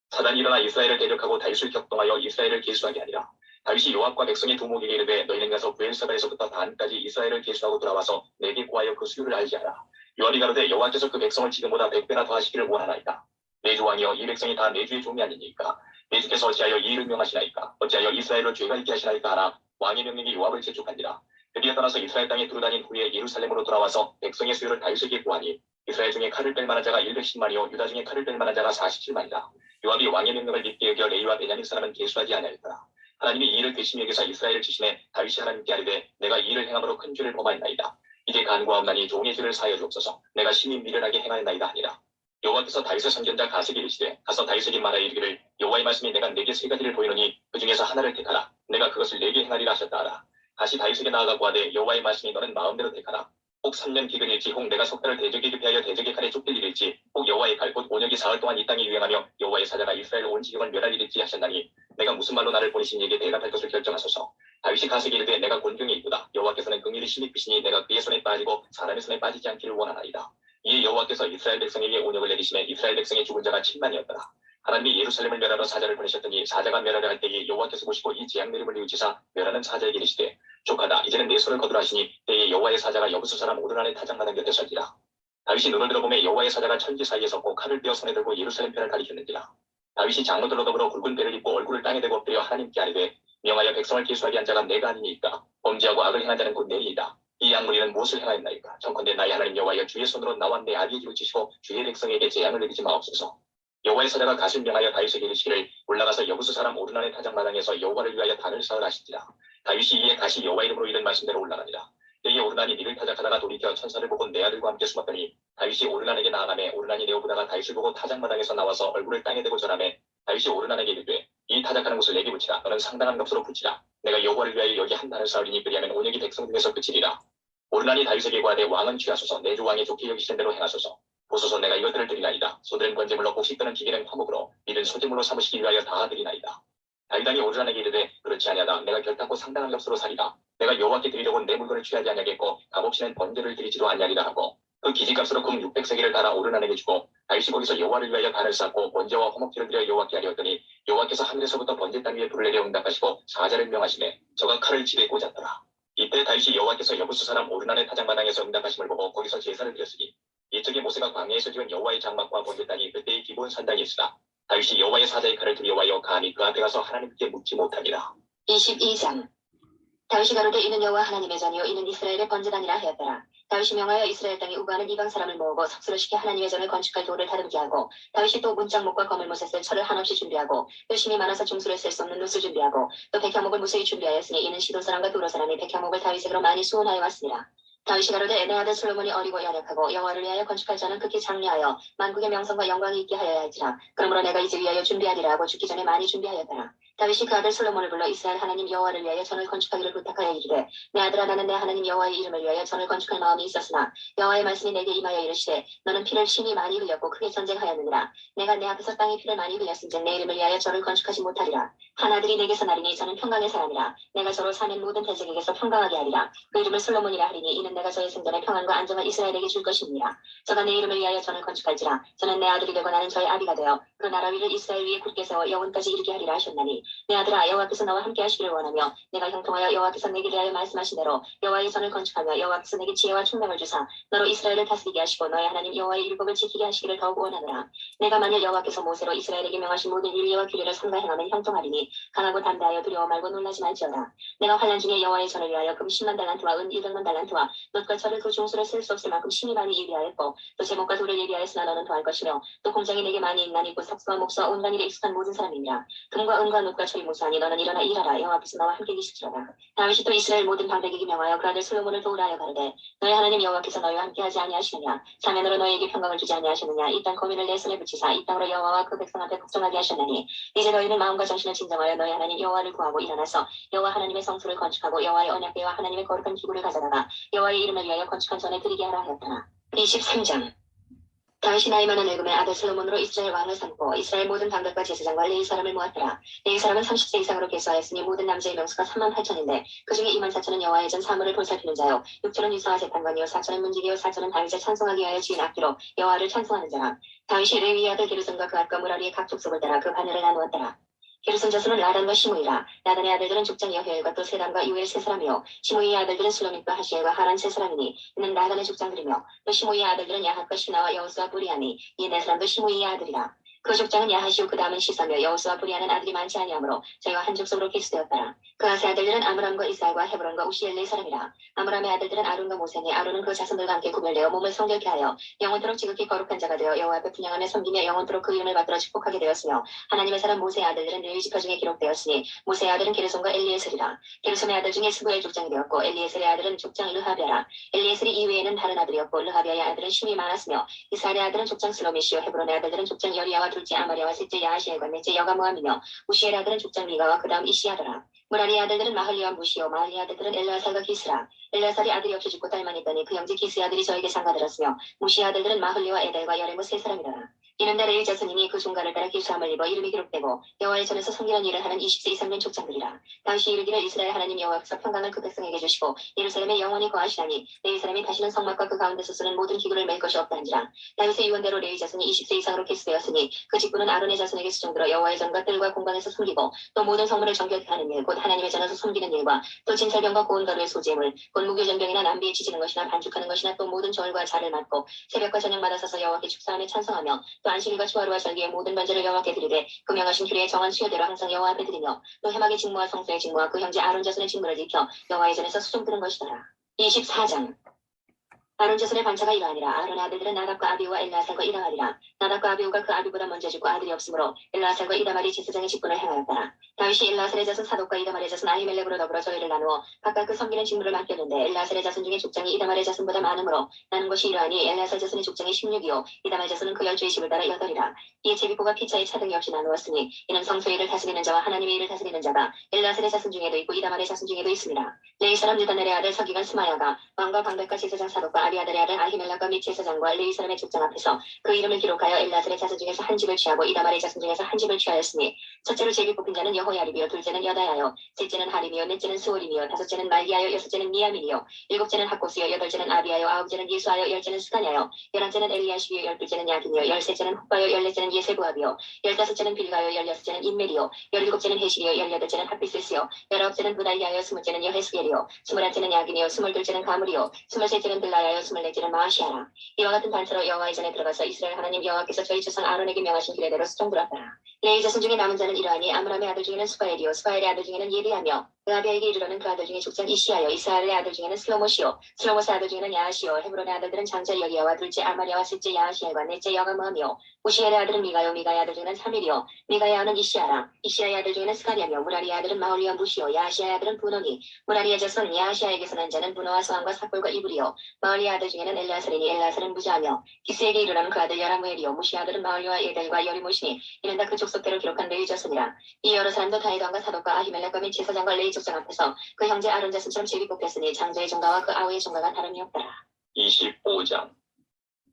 사단이 일어나 이스라엘을 대적하고 다윗을 격동하여 이스라엘을 계수하게 하니라. 다윗이 요압과 백성의 두목에게 이르되 너희는 가서 브엘사바에서부터 단까지 이스라엘을 계수하고 돌아와서 내게 구하여 그 수요를 알지 하라. 요압이 가로되 여호와께서 그 백성을 지금보다 100배나 더하시기를 원하나이다. 내 주 왕이여 이 백성이 다 내 주의 종이 아니니까 내 주께서 어찌하여 이 일을 명하시나이까 어찌하여 이스라엘로 죄가 있게 하시나이까 하나 왕의 명령이 요압을 재촉한지라. 드디어 떠나서 이스라엘 땅에 두루다닌 후에 예루살렘으로 돌아와서 백성의 수요를 다윗에게 구하니 이스라엘 중에 칼을 뺄 만한 자가 110만이요 유다 중에 칼을 뺄 만한 자가 47만이라. 요압이 왕의 명령을 믿게 여겨 레위와 베냐민 사람은 계수하지 아니하였더라. 하나님이 이 일을 괘씸히 여기사 이스라엘을 치심해 다윗이 하나님께 아뢰되 내가 이 일을 행함으로 큰 죄를 범하였나이다. 이제 간구하옵나니 종의 죄를 사하여 주옵소서. 내가 심히 미련하게 행하였나이다 하니라. 여호와께서 다윗의 선견자 가세게 이르시되 가서 다윗에게 말하여 이르기를 여호와의 말씀이 내가 네게 세 가지를 보이노니 그 중에서 하나를 택하라. 내가 그것을 네게 행하리라 하셨다 하라. 다시 다윗에게 나아가 구하되 여호와의 말씀이 너는 마음대로 택하라. 혹 3년 기근일지 혹 내가 석 달을 대적에게 피하여 대적의 칼에 쫓길 일일지 혹 여호와의 칼 곧 온역이 사흘 동안 이 땅에 유행하며 여호와의 사자가 이스라엘 온 지경을 멸할 일일지 하셨나니 내가 무슨 말로 나를 보내신 이에게 대답할 것을 결정하소서. 다윗이 가세게 이르되 내가 곤경이 이쁘다. 여호와께서는 긍휼히 심히 크시니 내가 그의 손에 빠지고 사람의 손에 빠지지 않기를 원하나이다. 이에 여호와께서 이스라엘 백성에게 온역을 내리시매 이스라엘 백성의 죽은 자가 7만이었더라. 하나님이 예루살렘을 멸하러 사자를 보내셨더니 사자가 멸하려 할 때에 여호와께서 보시고 이 재앙 내림을 뉘우치사 멸하는 사자에게 이르시되 족하다 이제는 내 손을 거두라 하시니 때에 여호와의 사자가 여부수 사람 오르난의 타작마당 곁에 설지라. 다윗이 눈을 들어보매 여호와의 사자가 천지 사이에 섰고 칼을 떼어 손에 들고 예루살렘 편을 가리켰는지라. 다윗이 장로들로 더불어 굵은 배를 입고 얼굴을 땅에 대고 엎드려 하나님께 아뢰되 명하여 백성을 계수하게 한 자가 내가 아니니까 범죄하고 악을 행한 자는 곧 내리이다. 이 양무리는 무엇을 행하였나이까. 청컨대 나의 하나님 여호와여 주의 손으로 나와 내 아비에게 붙이시고 주의 백성에게 재앙을 내리지 마옵소서. 여호와의 사자가 가슴 명하여 다윗에게 이르시기를 올라가서 여부수 사람 오르난의 타작마당에서 여호와를 위하여 단을 쌓으라 하신지라. 다윗이 이에 다시 여호와 이름으로 이른 말씀대로 올라가니라. 때에 오르난이 니를 타작하다가 돌이켜 천사를 보고 내 아들과 함께 숨었더니 다윗이 오르난에게 나아가매 오르난이 내어보다가 다윗을 보고 타작마당에서 나와서 얼굴을 땅에 대고 절하매 다윗이 오르난에게 이르되 이 타작하는 곳을 내게 붙이라. 너는 상당한 값으로 붙이라. 내가 여호와를 위하여 여기 한 단을 쌓으리니 그리하면 온역이 백성 중에서 그치리라. 오르난이 다윗에게 구하되 왕은 취하소서. 내 주 왕이 좋게 여기시는 대로 행하소서. 보소서 내가 이것들을 드리나이다. 소들은 번제물로 곡식 뜨는 기계는 화목으로 밀은 소제물로 삼으시기 위하여 다 드리나이다. 다윗왕이 오르난에게 이르되 그렇지 아니하다. 내가 결탄코 상당한 값으로 사리라. 내가 여호와께 드리려고 내 물건을 취하지 아니하겠고 값없이는 번제를 드리지도 아니하리라 하고 그 기지값으로 금 600세겔을 달아 오르난에게 주고 다윗이 거기서 여호와를 위하여 단을 쌓고 번제와 화목제를 드려 여호와께 하려더니 여호와께서 하늘에서부터 번제 땅 위에 불을 내려 응답하시고 사자를 명하시매 저가 칼을 집에 꽂았더라. 이때 다윗이 여호와께서 여부수 사람 오르난의 타작마당에서 응답하심을 보고 거기서 제사를 드렸으니 이쪽에 모세가 광야에서 지은 여호와의 장막과 번제 땅이 그때의 기본 산당이 있으나 다윗이 여호와의 사자의 칼을 두려워하여 감히 그 앞에 가서 하나님께 묻지 못하니라. 22장. 다윗이 가로되 이는 여호와 하나님의 전이요 이는 이스라엘의 번제단이라 하였더라. 다윗이 명하여 이스라엘 땅에 우거하는 이방 사람을 모으고 석수로 시켜 하나님의 전을 건축할 돌을 다듬게 하고 다윗이 또 문짝목과 거물못에 쓸 철을 한없이 준비하고 또 힘이 많아서 중수를 쓸 수 없는 놋을 준비하고 또 백향목을 무수히 준비하였으니 이는 시돈 사람과 두로 사람이 백향목을 다윗에게로 많이 수원하여 왔습니다. 다윗이 가로되 내 아들 솔로몬이 어리고 연약하고 여호와를 위하여 건축할 자는 극히 장려하여 만국의 명성과 영광이 있게 하여야 할지라. 그러므로 내가 이제 위하여 준비하리라 하고 죽기 전에 많이 준비하였더라. 다윗이 그 아들 솔로몬을 불러 이스라엘 하나님 여호와를 위하여 전을 건축하기를 부탁하여 이르되 내 아들아 나는 내 하나님 여호와의 이름을 위하여 전을 건축할 마음이 있었으나 여호와의 말씀이 내게 임하여 이르시되 너는 피를 심히 많이 흘렸고 크게 전쟁하였느니라. 내가 내 앞에서 땅에 피를 많이 흘렸은즉 내 이름을 위하여 저를 건축하지 못하리라. 한 아들이 내게서 나리니 저는 평강의 사람이라. 내가 저로 사는 모든 대적에게서 평강하게 하리라. 그 이름을 솔로몬이라 하리니 이는 내가 저의 생전에 평안과 안정을 이스라엘에게 줄 것입니다. 저가 내 이름을 위하여 전을 건축할지라. 저는 내 아들이 되고 나는 저의 아비가 되어 그 나라 위를 이스라엘 위에 굳게 세워 영원까지 이르게 하리라 하셨나니 내 아들아 여호와께서 너와 함께 하시기를 원하며 내가 형통하여 여호와께서 내게 대하여 말씀하신 대로 여호와의 전을 건축하며 여호와께서 내게 지혜와 총명을 주사 너로 이스라엘을 다스리게 하시고 너의 하나님 여호와의 율법을 지키게 하시기를 더욱 원하노라. 내가 만일 여호와께서 모세로 이스라엘에게 명하신 모든 율례와 규례를 삼가 행하면 형통하리니 강하고 담대하여 두려워 말고 놀라지 말지어다. 내가 환난 중에 여호와의 전을 위하여 금 10만 달란트와 은 200만 달란트와 놋과 철을 그 종수를 셀 수 없을 만큼 심히 많이 예비하였고 또 제목과 돌을 예비하였으나 너는 더할 것이며 또 공장이 내게 많이 있나니 곧 석수와 목수와 온갖 일에 익숙한 모든 사람이니라. 금과 은과 놋과 철이 무수하니 너는 일어나 일하라. 여호와께서 너와 함께 계실지어다. 다윗이 또 이스라엘 모든 방백에게 명하여 그 아들 솔로몬을 도우라 하여 가르되 너의 하나님 여호와께서 너희와 함께하지 아니하시느냐. 사면으로 너희에게 평강을 주지 아니하시느냐. 이 땅 거민을 내 손에 붙이사 이 땅으로 여호와와 그 백성 앞에 복종하게 하셨나니 이제 너희는 마음과 정신을 진정하여 너희 하나님 여호와를 구하고 일어나서 여호와 하나님의 성소를 건축하고 여호와의 언약궤와 하나님의 거룩한 기구를 가져다가 여호와의 이름을 위하여 건축한 전에 드리게 하라 하였더라. 23장. 다윗이 나이 많은 늙음의 아들 솔로몬으로 이스라엘 왕을 삼고 이스라엘 모든 방백과 제사장과 레위 사람을 모았더라. 레위 사람은 30세 이상으로 계수하였으니 모든 남자의 명수가 3만 8천인데 그중에 2만 4천은 여호와의 전 사물을 볼살피는 자요 6천은 유사와 재판관이요 4천은 문지기요 4천은 다윗을 찬송하기 위하여 지은 악기로 여호와를 찬송하는 자라. 다윗이 레위의 아들 게르손과 그 아까 무라리의 각 족속을 따라 그 반열을 나누었더라. 게르손 자손은 라단과 시므이라. 라단의 아들들은 족장 여헤엘과 또 세단과 유엘 세 사람이요 시므이의 아들들은 슬로밋과 하시엘과 하란 세 사람이니 이는 라단의 족장들이며 또 시므이의 아들들은 야핫과 시나와 여우스와 부리아니 이 네 사람도 시므이의 아들이라. 그 족장은 야하시오 그 다음은 시사며 여우스와 부리아는 아들이 많지 아니하므로 저희와 한 족속으로 기수되었더라. 그 아세 아들들은 아므람과 이스라엘과 헤브론과 우시엘 네 사람이라. 아므람의 아들들은 아론과 모세니 아론은 그 자손들과 함께 구별되어 몸을 성결케 하여 영원토록 지극히 거룩한 자가 되어 여호와 앞에 분양하며 섬기며 영원토록 그 이름을 받들어 축복하게 되었으며 하나님의 사람 모세의 아들들은 레위 지파 중에 기록되었으니 모세의 아들은 게르손과 엘리에셀이라. 게르손의 아들 중에 스부엘 족장이 되었고 엘리에셀의 아들은 족장 르하비아라. 엘리에셀이 이외에는 다른 아들이었고 르하비아의 아들은 심이 많았으며 이스라엘의 아들은 족장 슬로미시오 헤브론의 아들들은 족장 여리야와 둘째 아마리아와 셋째 야하시엘과 넷째 여가모함이며 우시엘 아들은 족장 미가와 그 다음 이시야더라. 무라리의 아들들은 마흘리와 무시오 마흘리의 아들들은 엘르아살과 기스라. 엘르아살이 아들이 없이 죽고 딸만 있더니 그 형제 기스의 아들이 저에게 장가들었으며 무시의 아들들은 마흘리와 에델과 여레무 세 사람이더라. 이는 레위 자손이니 그 종가를 따라 기수함을 입어 이름이 기록되고 여호와의 전에서 섬기는 일을 하는 20세 이상 된 족장들이라. 다윗이 이르기를 이스라엘 하나님 여호와께서 평강을 그 백성에게 주시고 예루살렘에 영원히 거하시나니 레위 사람이 다시는 성막과 그 가운데서 쓰는 모든 기구를 맬 것이 없다 한지라. 다윗의 유언대로 레위 자손이 20세 이상으로 기수되었으니 그 직분은 아론의 자손에게 수종들어 여호와의 전과 뜰과 공방에서 섬기고 또 모든 성물을 정결케 하는 일 곧 하나님의 전에서 섬기는 일과 또 진찰병과 고운 가루의 소재물 곧 무교전병이나 남비에 지지는 것이나 반죽하는 것이나 또 모든 절과 자를 맡고 새벽과 저녁마다 서서 여호와께 축사하며 찬송하며 또 안식일과 초하루와 절기의 모든 번제를 여호와께 드리되 그 명하신 규례의 정한 수요대로 항상 여호와 앞에 드리며 또 해막의 직무와 성소의 직무와 그 형제 아론 자손의 직무를 지켜 여호와의 전에서 수종드는 것이더라. 24장. 아론 자손의 반차가 이러하니라. 아론의 아들들은 나답과 아비우와 엘르아살과 이다말이라. 나답과 아비우가 그 아비보다 먼저 죽고 아들이 없으므로 엘르아살과 이다말이 제사장의 직분을 행하였더라. 다윗이 엘르아살의 자손 사독과 이다말의 자손 아히멜렉으로 더불어 저희를 나누어 각각 그 섬기는 직무를 맡겼는데 엘르아살의 자손 중에 족장이 이다말의 자손보다 많으므로 나눈 것이 이러하니 엘르아살 자손의 족장이 16이요 이다말 자손은 그 열주의 집을 따라 8이라. 이에 제비포가 피차에 차등이 없이 나누었으니 이는 성소의 일을 다스리는 자와 하나님의 일을 다스리는 자가 엘르아살의 자손 중에도 있고 이다말의 자손 중에도 있습니다. 레위 사람 느다넬의 아들 서기관 스마야가 왕과 방백과 제사장 사독과 아비아들의 아들 아히멜렉과 및 제사장과 레위 사람의 족장 앞에서 그 이름을 기록하여 엘르아살의 자손 중에서 한 집을 취하고 이다말의 자손 중에서 한 집을 취하였으니 첫째로 제비 뽑힌 자는 여호야립이요 둘째는 여다야요 셋째는 하림이요 넷째는 스월임이요 다섯째는 말기야요 여섯째는 미야민이요 일곱째는 학고스요 여덟째는 아비야요 아홉째는 예수아요 열째는 스가냐요 열한째는 엘리야시비요 열둘째는 야긴이요 열셋째는 훅바요 열넷째는 예세부압이요 열다섯째는 빌가요 열여섯째는 인멜이요 열일곱째는 헤실이요 열여덟째는 핫비스스요 열아홉째는 부달리아요 스물째는 여헤스겔이요 스물한째는 야긴이요 스물둘째는 가물이요 스물셋째는 빌라야요 스물넷째는 마하시아라. 이와 같은 단체로 여호와의 전에 들어가서 이스라엘 하나님 여호와께서 저희 조상 아론에게 명하신 규례대로 수종들었더라. 레위 자손 중에 남은 자는 이러하니 아므람의 아들 중에는 수바엘이요 수바엘의 아들 중에는 예리하며 의아비아에게 이르러는 그 아들 중에 족장 이시야요 이스라엘의 아들 중에는 슬로못이요 슬로못의 아들 중에는 야하시요 헤브론의 아들들은 장자 여리야와 둘째 아마리아와 셋째 야하시엘과 넷째 여가므함이요 우시엘의 아들은 미가요 미가의 아들 중에는 사밀이요 미가의 아는 이시야라. 이시야의 아들 중에는 스가랴며 무라리의 아들은 마올리와 무시요 야하시아의 아들은 분홍이 무라리의 자손 야하시아에게서 난 자는 분노와 소함과 삭골과 이불이요 마올리의 아들 중에는 엘르아살이니 엘르아살은 무자하며 기스에게 이르러는 그 아들 여라무엘이요 무시의 아들은 마올리와 예델과 여리모시니 이는 다 그 족속대로 기록한 레위 자손이라. 이 여러 사람도 다윗 왕과 사독과 아히멜렉과 및 제사장과 레위 족장 앞에서 그 형제 아론 자손처럼 제비 뽑혔으니 장자의 종가와 그 아우의 종가가 다름이 없더라. 25장.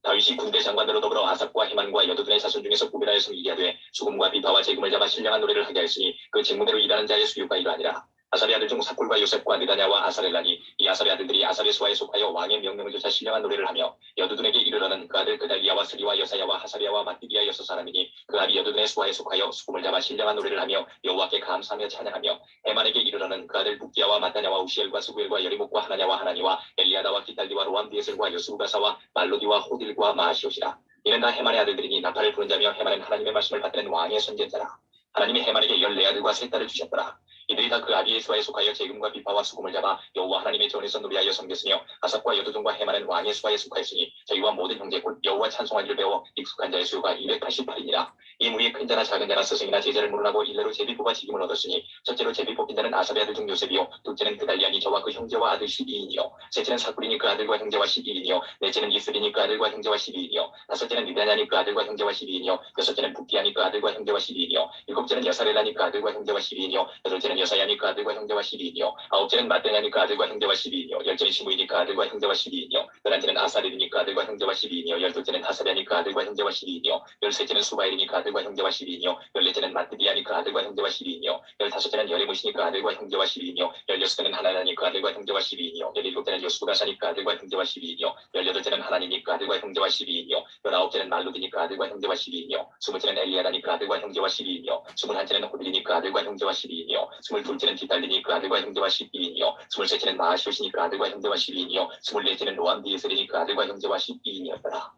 다윗이 군대 장관으로 더불어 아삽과 헤만과 여두둔의 자손 중에서 구별하여 섬기게 하되 수금과 비파와 재금을 잡아 신령한 노래를 하게 하였으니 그 직무대로 일하는 자의 수요가 이러하니라. 아살의 아들 중 사꿀과 요셉과 느다냐와 아사렐라니 이 아살의 아들들이 아살의 수하에 속하여 왕의 명령을 조차 신령한 노래를 하며 여두둔에게 이르러는 그 아들 그달리아와 스리와 여사야와 하사리아와 마띠디아 여섯 사람이니 그 아비 여두둔의 수하에 속하여 수금을 잡아 신령한 노래를 하며 여호와께 감사하며 찬양하며 해만에게 이르러는 그 아들 북기야와 마타냐와 우시엘과 스구엘과 여리목과 하나냐와 하나니와 엘리아다와 기탈디와 로암디에셀과 여수가사와 말로디와 호딜과 마시옷이라. 이는 다 해만의 아들들이니 나팔을 부는 자며 해만은 하나님의 말씀을 받드는 왕의 선지자라. 하나님이 해만에게 14아들과 3딸을 주셨더라. 이들이 다 그 아비의 수하에 속하여 재금과 비파와 수금을 잡아 여호와 하나님의 전에서 노래하여 섬겼으며 아삽과 여두둔과 해만은 왕의 수하에 속하였으니 저희와 모든 형제 곧 여호와 찬송하기를 배워 익숙한 자의 수요가 288이니라. 이 무리에 큰 자나 작은 자나 스승이나 제자를 물어나고 일례로 제비뽑아 직임을 얻었으니 첫째로 제비뽑힌 자는 아삽의 아들 중 요셉이요 둘째는 그달리아니 저와 그 형제와 아들 12인이요 셋째는 사꾸리니 그 아들과 형제와 12인이요 넷째는 이스리니 그 아들과 형제와 12인이요 다섯째는 느다냐니 그 아들과 형제와 12인이요 여섯째는 북기야니 그 아들과 형제와 12인이요 일곱째는 여사렐라니 그 아들과 형제와 12인이요 여덟째는 여사야니 그 아들과 형제와 12인이요 아홉째는 마떼냐니 그 아들과 형제와 12인이요 열째는 시므이니 그 아들과 형제와 12인이요 열한째는 아사렐이니 그 아들과 형제와 12인이요 열둘째는 하사랴니 그 아들과 형제와 12인이요 열셋째는 수바엘이니 그 아들과 형제와 12인이요 열넷째는 마띠디아니 그 아들과 형제와 12인이요 열다섯째는 여리무시니 그 아들과 형제와 12인이요 열여섯째는 하나냐니 그 아들과 형제와 12인이요 열일곱째는 여수가사니 그 아들과 형제와 12인이요 열여덟째는 하나니니 그 아들과 형제와 12인이요 열아홉째는 말루디니 그 아들과 형제와 12인이요 스물째는 엘리아다니 그 아들과 형제와 12인이요 스물한째는 호딜리니 그 아들과 형제와 12인이요 스물둘째는 디달리니 그 아들과 형제와 12인이요 스물셋째는 마시오시니 그 아들과 형제와 12인이요 스물넷째는 로암디에셀이니 그 아들과 형제와 12인이었더라.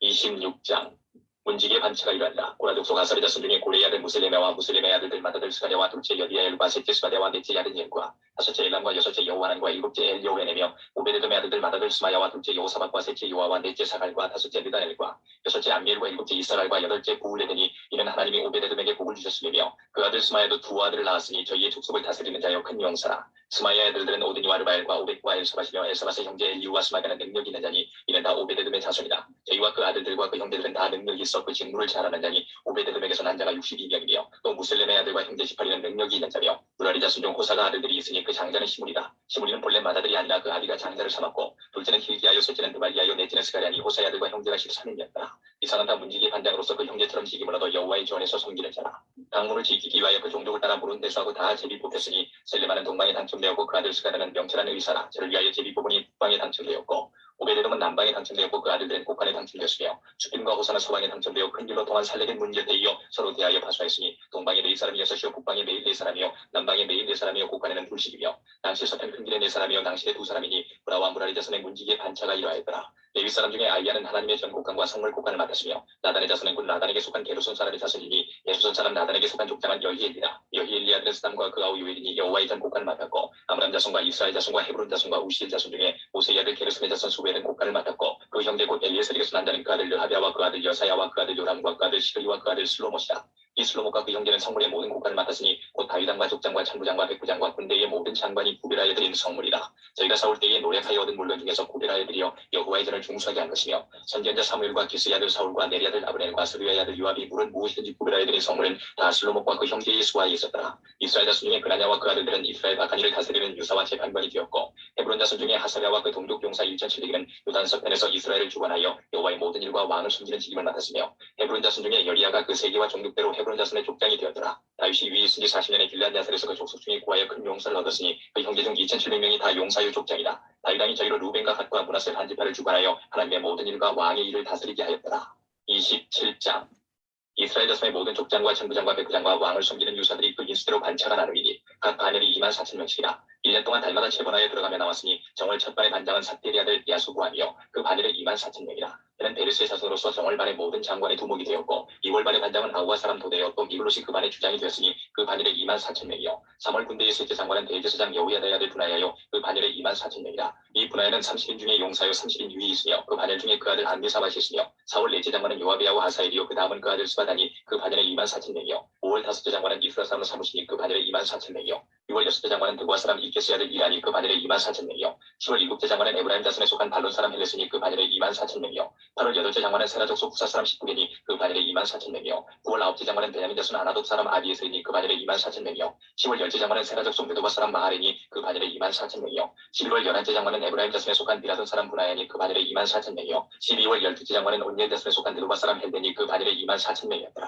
26장 문지기의 반차가 이르렀다. 고라족속 아사리 자손 중에 고레의 아들 무슬레메와 무슬레메의 아들들마다들 스가랴와 둘째 여디야엘과 셋째 스가랴와 넷째 야르니엘과 다섯째 엘람과 여섯째 여호하난과 일곱째 엘여호에네며 오베데돔의 아들들마다들 스마야와 둘째 여호사박과 셋째 요아와 넷째 사갈과 다섯째 느다엘과 여섯째 암미엘과 일곱째 이스라엘과 여덟째 부울레드니 이는 하나님이 오베데돔에게 복을 주셨으며 그 아들 스마야도 두 아들을 낳았으니 저희의 족속을 다스리는 자여 큰 용사라. 스마야의 아들들은 오드니와 르바엘과 오벳과 엘사밧이며 엘사밧의 형제 엘리우와 스마야는 능력이 있는 자니 이는 다 오베데돔의 자손이다. 저희와 그 아들들과 그 형제들은 다 능력이 있어 그 직무를 잘하는 자니 오베데돔에게서 난 자가 62명이며 또 무슬렘의 아들과 형제 18이는 능력이 있는 자며 무라리 자손 중 호사가 아들들이 있으니 그 장자는 시므리다. 시므리는 본래 맏아들이 아니라 그 아비가 장자를 삼았고 둘째는 힐기야요 셋째는 드발리야요 넷째는 스가랴니 호사의 아들과 형제가 13인이었다. 이상은 다 문지기의 반장으로서 그 형제처럼 직임을 얻어 여호와의 전에서 섬기는 자라. 당문을 지키기 위하여 그 종족을 따라 물은 대수하고 다 제비 뽑혔으니 셀레마는 동방에 당첨되었고 그 아들 스가랴는 명철한 의사라. 저를 위하여 제비 뽑으니 북방에 당첨되었고 오베데돔은 남방에 당첨되었고 그 아들들은 곡간에 당첨되었으며 수빔과 호사는 서방에 당첨되어 큰 길로 통한 살레겐 문제에 이어 서로 대하여 파수하였으니 동방에 4사람이 6이요 북방에 매일 4사람이요 남방에 매일 4사람이요 곡간에는 둘씩이며 낭실 서편 큰 길에 4사람이요 낭실에 2사람이니 브라와 무라리 자손의 문지기의 반차가 이러하였더라. 레위 사람 중에 아이야는 하나님의 전 곡간과 성물 곡간을 맡았으며 나단의 자손은 곧 나단에게 속한 게르손 사람의 자손이니 예수손 사람 나단에게 속한 족장은 여히엘이라. 여히엘리 아들은 스담과 그 아우 요엘이니 여호와의 전 곡간을 맡았고 아므람 자손과 이스라엘 자손과 헤브론 자손과 우시엘 자손 중에 모세의 아들 게르손의 자손 수벨은 곡간을 맡았고 그 형제 곧 엘리에셀에게서 난다는 그 아들 르하비아와 그 아들 여사야와 그 아들 요람과 그 아들 시그리와 그 아들 슬로못이라. 이 슬로못과 그 형제는 성물의 모든 곡간을 맡았으니 곧 다윗왕과 족장과 천부장과 백부장과 군대의 모든 장관이 구별하여 드린 성물이라. 저희가 싸울 때에 노력하여 얻은 물건 중에서 구별하여 드려 여호와의 전을 중수하게 한 것이며 선지자 사무엘과 기스의 아들 사울과 네리 아들 아브넬과 스루야의 아들 요압이 물은 무엇이든지 구별하여 드린 성물은 다 슬로못과 그 형제의 수하에 있었더라. 이스라엘 자손 중에 그나냐와 그 아들들은 이스라엘 바카니를 다스리는 유사와 재판관이 되었고 헤브론 자손 중에 하사랴와 그 동족 용사 1700은 요단 서편에서 이스라엘을 주관하여 여호와의 모든 일과 왕을 섬기는 직임을 맡았으며 헤브론 자손 중에 여리야가 그 세계와 종족대로 헤브론 자손의 족장이 되었더라. 다윗이 위에 있은 지 40년에 길앗 야살에서 그 족속 중에 구하여 큰 용사를 얻었으니 그 형제 중 2700명이 다 용사요 족장이다. 다윗왕이 저희로 루벤과 갓과 므낫세 반지파를 주관하여 하나님의 모든 일과 왕의 일을 다스리게 하였더라. 27장 이스라엘 자손의 모든 족장과 천부장과 백부장과 왕을 섬기는 유사들이 그 인수대로 반차가 나누이니 각 반열이 24,000명씩이라. 1년 동안 달마다 재번하여 들어가며 나왔으니 정월 첫 반의 반장은 삭대리 아들 야수구함이요 그 반열은 24,000명이라. 그는 베르스의 자손으로서 정월 반의 모든 장관의 두목이 되었고 2월 반의 반장은 아우아 사람 도대요 또 미글롯이 그 반의 주장이 되었으니 그 반열에 24,000명이요 3월 군대의 셋째 장관은 대제사장 여호야다의 아들 분하야요 그 반열에 24,000명이라. 이 분하야는 30인 중에 용사요 30인 유이 있으며 그 반열 중에 그 아들 안미사밭이 있으며 4월 넷째 장관은 요아비야와 하사엘이요 그 다음은 그 아들 스바다니 그 반열에 24,000명이요 5월 다섯째 장관은 이스라 사람 사무시니 그 반열에 24,000명이요 6월 여섯째 장관은 드고아 사람 이케스의 아들 이라니 그 반열에 24,000명이요 10월 일곱째 장관은 에브라임 자손에 속한 발론 사람 헬레스니 그 반열에 24,000명이요 8월 여덟째 장관은 세라 족속 후사 사람 19개니 그 반열에 24,000명이요 9월 아홉째 장관은 베냐민 자손 아나돗 사람 아비에스니 그 반열에 24,000명이요 10월 열째 장관은 세라 족속 메도바 사람 마하레니 그 반열에 24,000명이요 11월 열한째 장관은 에브라임 자손에 속한 비라돈 사람 분하야니 그 반열에 24,000명이요 12월 열두째 장관은 온니엘 자손에 속한 느도바 사람 헬데니 그 반열에 24,000명이었더라.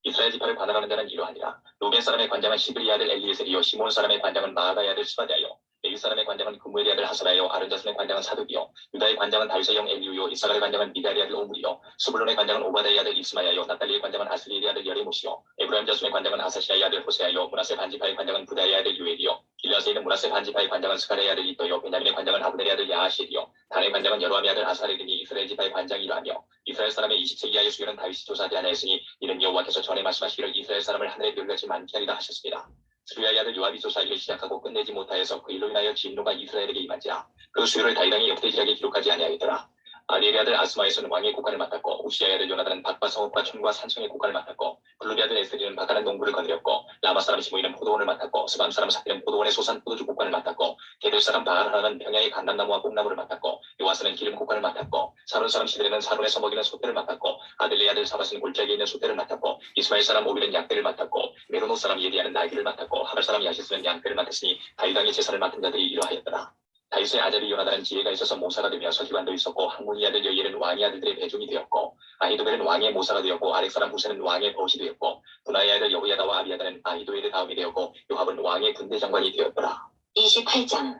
이스라엘 지파를 관할하는 자는 이러하니라. 루벤 사람의 관장은 시브리 아들 엘리에셀이요 시몬 사람의 관장은 마아다의 아들 스바디아요 레위 사람의 관장은 구무엘의 아들 하사라요 아른 자손의 관장은 사득이요 유다의 관장은 다윗의 형 엘리우요 이사갈의 관장은 미갈의 아들 오므리요 스불론의 관장은 오바다의 아들 이스마야요 나탈리의 관장은 아스리엘의 아들 여리못이요 에브라임 자손의 관장은 아사시아의 아들 호세아요 문하세 반지파의 관장은 부다의 아들 유엘이요 길라스에 있는 문하세 반지파의 관장은 스가랴의 아들 이또요 베냐민의 관장은 아브넬의 아들 야하실이요 단의 관장은 여로함의 아들 아사레드니 이스라엘 지파의 관장이 이러하며 이스라엘 사람의 20세 이하의 수요는 다윗이 조사하지 아니하였으니 이는 여호와께서 전에 말씀하시기를 이스라엘 사람을 하늘의 별같이 많게 하리라 하셨습니다. 스루야의 아들 요압이 조사하기를 시작하고 끝내지 못하여서 그 일로 인하여 진노가 이스라엘에게 임한지라. 그 수요를 다윗 왕이 역대지략에 기록하지 아니하였더라. 아리엘의 아들 아스마에서는 왕의 국관을 맡았고 우시아의 아들 요나단은 밭과 성읍과 촌과 산청의 국관을 맡았고 블루비 아들 에스리는 바가는 농부를 거느렸고 라마 사람 시므이는 포도원을 맡았고 스밤 사람 사피는 포도원의 소산 포도주 국관을 맡았고 게들 사람 바알하나는 평야의 감람나무와 뽕나무를 맡았고 요아스는 기름 국관을 맡았고 사론 사람 시드레는 사론에서 먹이는 소떼를 맡았고 아들레의 아들 사마스는 골짜기에 있는 소떼를 맡았고 이스마엘 사람 오빌은 양떼를 맡았고 메로노 사람 예디아는 날개를 맡았고 하발 사람 야시스는 양떼를 맡았으니 다윗 왕의 제사를 맡은 자들이 이러하였더라. 다윗의 아들이 요나단은 지혜가 있어서 모사가 되며 서기관도 있었고 항문이 아들 여이엘은 왕의 아들들의 배종이 되었고 아히도벨은 왕의 모사가 되었고 아렉 사람 후세는 왕의 벗이 되었고 분하의 아들 여호야다와 아비야다는 아히도엘의 다음이 되었고 요압은 왕의 군대 장관이 되었더라. 28장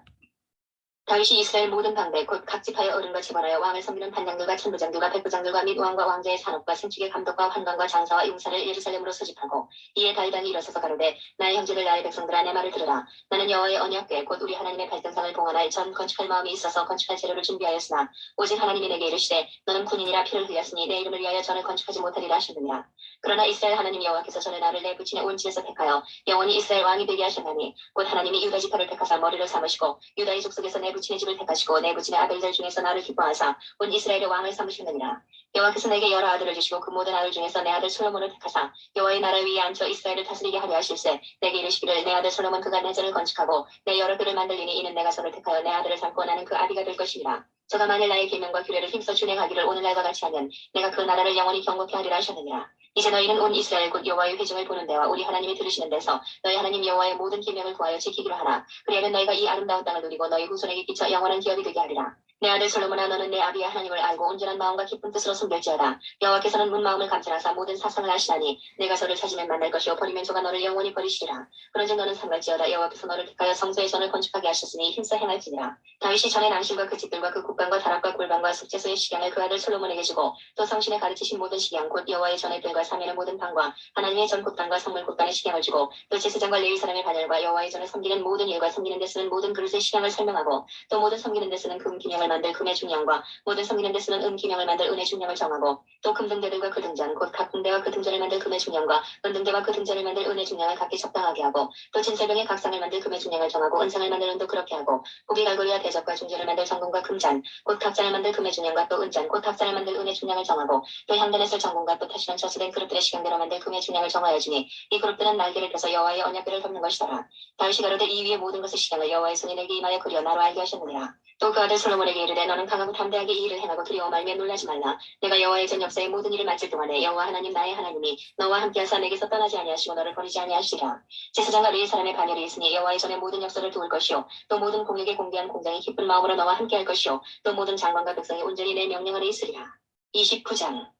다윗이 이스라엘 모든 방백 곧 각 지파의 어른과 체벌하여 왕을 섬기는 반장들과 천부장들과 백부장들과 및 왕과 왕자의 산업과 생축의 감독과 환관과 장사와 용사를 예루살렘으로 소집하고 이에 다윗 왕이 일어서서 가로되 나의 형제들 나의 백성들아 내 말을 들으라. 나는 여호와의 언약궤 곧 우리 하나님의 발등상을 봉헌할 전 건축할 마음이 있어서 건축할 재료를 준비하였으나 오직 하나님이 내게 이르시되 너는 군인이라 피를 흘렸으니 내 이름을 위하여 전을 건축하지 못하리라 하셨느니라. 그러나 이스라엘 하나님 여호와께서 전에 나를 내 부친의 온 집에서 택하여 영원히 이스라엘 왕이 되게 하셨나니 곧 하나님이 유다 지파를 택하사 머리를 삼으시고 유다의 족속에서 내 부친의 집을 택하시고 내 부친의 아들들 중에서 나를 기뻐하사 온 이스라엘의 왕을 삼으셨느니라. 여호와께서 내게 여러 아들을 주시고 그 모든 아들 중에서 내 아들 솔로몬을 택하사 여호와의 나라 위에 앉혀 이스라엘을 다스리게 하려 하실세 내게 이르시기를 내 아들 솔로몬 그가 내 전을 건축하고 내 여러 궤를 만들리니 이는 내가 저를 택하여 내 아들을 삼고 나는 그 아비가 될 것이니라. 저가 만일 나의 계명과 규례를 힘써 준행하기를 오늘날과 같이 하면 내가 그 나라를 영원히 경고케 하리라 하셨느니라. 이제 너희는 온 이스라엘 곧 여호와의 회중을 보는 데와 우리 하나님이 들으시는 데서 너희 하나님 여호와의 모든 계명을 구하여 지키기로 하라. 그리하면 너희가 이 아름다운 땅을 누리고 너희 후손에게 끼쳐 영원한 기업이 되게 하리라. 내 아들 솔로몬아 너는 내 아비의 하나님을 알고 온전한 마음과 기쁜 뜻으로 섬길지어다. 여호와께서는 문 마음을 감찰하사 모든 사상을 아시나니 내가 저를 찾으면 만날 것이요 버리면 저가 너를 영원히 버리시리라. 그런즉 너는 삼갈지어다. 여호와께서 너를 택하여 성소의 전을 건축하게 하셨으니 힘써 행할지니라. 다윗이 전에 남신과 그 집들과 그 국관과 다락과 골방과 속죄소의 식양을 그 아들 솔로몬에게 주고 또 성신에 가르치신 모든 식양 곧 여호와의 전의 들과 사면의 모든 방과 하나님의 전 곳간과 성물 곳간의 식양을 주고 또 제사장과 레위 사람의 반열과 여호와의 전을 섬기는 모든 일과 섬기는 데 쓰는 모든 그릇의 식양을 설명하고 또 모든 섬기는 데 쓰는 금 기명을 만들 금의 중량과 모든 섬기는 데 쓰는 은 기명을 만들 은의 중량을 정하고 또 금등대들과 그 등잔 곧 각 등대와 그 등잔을 만들 금의 중량과 은등대와 그 등잔을 만들 은의 중량을 각기 적당하게 하고 또 진설병의 각 상을 만들 금의 중량을 정하고 은상을 만들 은도 그렇게 하고 고기 갈고리와 대접과 중재를 만들 정금과 금잔 곧 각잔을 만들 금의 중량과 또 은잔 곧 각잔을 만들 은의 중량을 정하고 또 향단에 쓸 정금과 또 타시는 저수된 그릇들의 시간대로 만들 금의 중량을 정하여 주니 이 그릇들은 날개를 펴서 여호와의 언약궤를 덮는 것이더라. 다윗이 가로되 이 위에 모든 것의 식양을 여호와의 손이 내게 임하여 그리어 나로 알게 하셨느니라. 또 그 아들 솔로몬에게 이르되 너는 강하고 담대하게 이 일을 행하고 두려워 말며 놀라지 말라. 내가 여호와의 전 역사의 모든 일을 맡을 동안에 여호와 하나님 나의 하나님이 너와 함께하사 내게서 떠나지 아니하시고 너를 버리지 아니하시리라. 제사장과 레위 사람의 반열이 있으니 여호와의 전의 모든 역사를 도울 것이요 또 모든 공역에 공개한 공장이 기쁜 마음으로 너와 함께할 것이요 또 모든 장관과 백성이 온전히 내 명령 아래 있으리라. 29장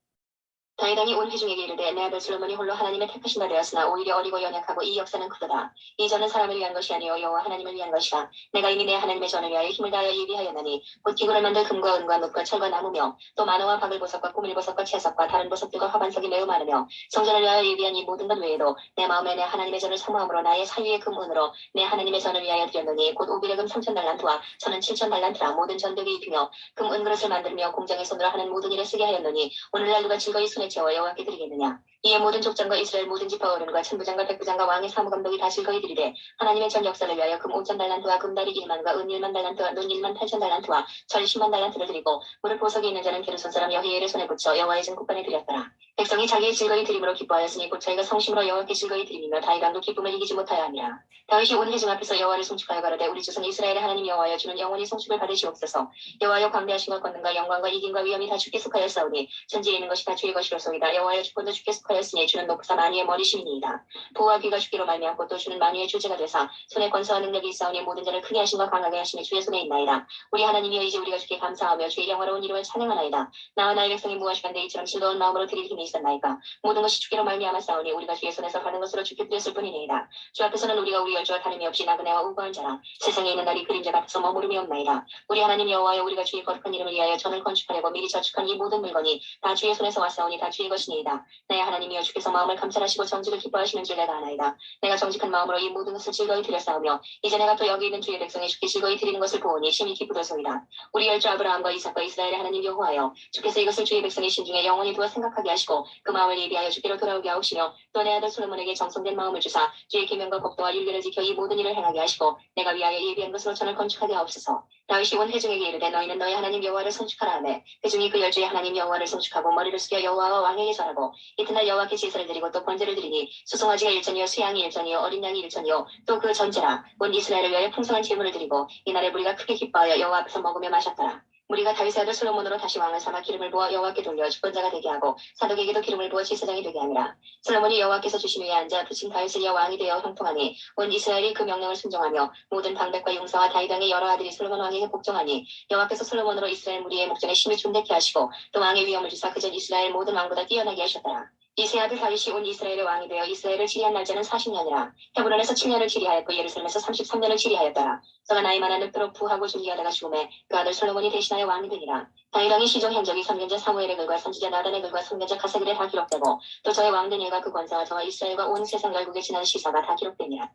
다윗 왕이 온 회중에게 이르되 내 아들 솔로몬이 홀로 하나님의 택하신 바 되었으나 오히려 어리고 연약하고 이 역사는 크도다. 이 전은 사람을 위한 것이 아니요 여호와 하나님을 위한 것이라. 내가 이미 내 하나님의 전을 위하여 힘을 다하여 예비하였나니 곧 기구를 만들 금과 은과 놋과 철과 나무며 또 만화와 바글보석과 꾸밀보석과 채석과 다른 보석들과 화반석이 매우 많으며 성전을 위하여 예비한 이 모든 것 외에도 내 마음에 내 하나님의 전을 사모함으로 나의 사유의 금은으로 내 하나님의 전을 위하여 드렸노니 곧 오빌의 금 3,000달란트와 천은 7,000달란트라 모든 전벽에 입히며 금 은그릇을 만들며 공장의 손으로 하는 모든 일에 쓰게 하였노니 오늘날 누가 즐거이 손에 채워 여호와께 드리겠느냐. 이에 모든 족장과 이스라엘 모든 지파 어른과 천부장과 백부장과 왕의 사무감독이 다 즐거이 드리되 하나님의 전 역사를 위하여 금 5,000달란트와 금다리 1만과 은 1만 달란트와 눈 1만 8,000달란트와 철 10만 달란트를 드리고 무릇 보석이 있는 자는 게르손 사람 여히엘의 손에 붙여 여호와의 전 곳간에 드렸더라. 백성이 자기의 즐거이 드림으로 기뻐하였으니 곧 자기가 성심으로 여호와께 즐거이 드리며 다윗 왕도 기쁨을 이기지 못하여 하니라. 다윗이 온 회중 앞에서 여호와를 송축하여 가로되 우리 조상 이스라엘의 하나님 여호와여 주는 영원히 송축을 받으시옵소서. 여호와여 광대하신 것 권능과 영광과 이김과 위엄이 다 주께 속하였사오니 천지에 있는 것이 다 주의 것이로소이다. 여호와여 주권도 주께 속하였사오니 속하였으니 주는 높으사 만유의 머리심이니이다. 보와 귀가 주기로 말미암고 또 주는 만유의 주제가 되사 손에 권세와 능력이 있사오니 모든 자를 크게 하심과 강하게 하심이 주의 손에 있나이다. 우리 하나님이여 이제 우리가 주께 감사하며 주의 영화로운 이름을 찬양하나이다. 나와 나의 백성이 무엇이간데 이처럼 즐거운 마음으로 드릴 힘이 있었나이까. 모든 것이 주께로 말미암았사오니 우리가 주의 손에서 받은 것으로 주께 드렸을 뿐이니이다. 주 앞에서는 우리가 우리 열조와 다름이 없이 나그네와 우고한 자라. 세상에 있는 날이 그림자 같아서 머무름이 없나이다. 우리 하나님 여호와여 우리가 주의 거룩한 이름을 위하여 전을 건축하려고 미리 저축한 이 모든 물건이 다 주의 손에서 왔사오니 다 주의 것이니이다. 나의 하나님이여 주께서 마음을 감찰하시고 정직을 기뻐하시는 줄 내가 아나이다. 내가 정직한 마음으로 이 모든 것을 즐거이 드렸사오며 이제 내가 또 여기 있는 주의 백성이 주께 즐거이 드리는 것을 보오니 심히 기쁘도소이다. 우리 열조 아브라함과 이삭과 이스라엘의 하나님 여호와여 주께서 이것을 주의 백성의 신중에 영원히 두어 생각하게 하시고 그 마음을 예비하여 주께로 돌아오게 하옵시며 또 내 아들 솔로몬에게 정성된 마음을 주사 주의 계명과 법도와 율례를 지켜 이 모든 일을 행하게 하시고 내가 위하여 예비한 것으로 전을 건축하게 하옵소서. 다윗이 온 회중에게 이르되 너희는 너희 하나님 여호와를 성축하라 하매 회중이 그 열주의 하나님 여호와를 성축하고 머리를 숙여 여호와와 왕에게 절하고 이튿날 여호와께 제사를 드리고 또 번제를 드리니 수송아지가 일천이요 수양이 일천이요 어린 양이 일천이요 또 그 전제라 온 이스라엘을 위하여 풍성한 제물을 드리고 이날에 무리가 크게 기뻐하여 여호와 앞에서 먹으며 마셨더라. 무리가 다윗의 아들 솔로몬으로 다시 왕을 삼아 기름을 부어 여호와께 돌려 주권자가 되게 하고 사독에게도 기름을 부어 제사장이 되게 하니라. 솔로몬이 여호와께서 주신 위에 앉아 부친 다윗을 이어 왕이 되어 형통하니 온 이스라엘이 그 명령을 순종하며 모든 방백과 용사와 다윗 왕의 여러 아들이 솔로몬 왕에게 복종하니 여호와께서 솔로몬으로 이스라엘 무리의 목전에 심히 존대케 하시고 또 왕의 위엄을 주사 그전 이스라엘 모든 왕보다 뛰어나게 하셨더라. 이 세 아들 다윗이 온 이스라엘의 왕이 되어 이스라엘을 치리한 날짜는 40년이라. 헤브론에서 7년을 치리하였고 예루살렘에서 33년을 치리하였더라. 저가 나이 많아 늙도록 부하고 존귀하다가 죽음에 그 아들 솔로몬이 대신하여 왕이 되니라. 다윗 왕의 시종 행적이 선견자 사무엘의 글과 선지자 나단의 글과 선견자 가세글에 다 기록되고 또 저의 왕된 일과 그 권세와 저와 이스라엘과 온 세상 열국에 지난 시사가 다 기록되니라.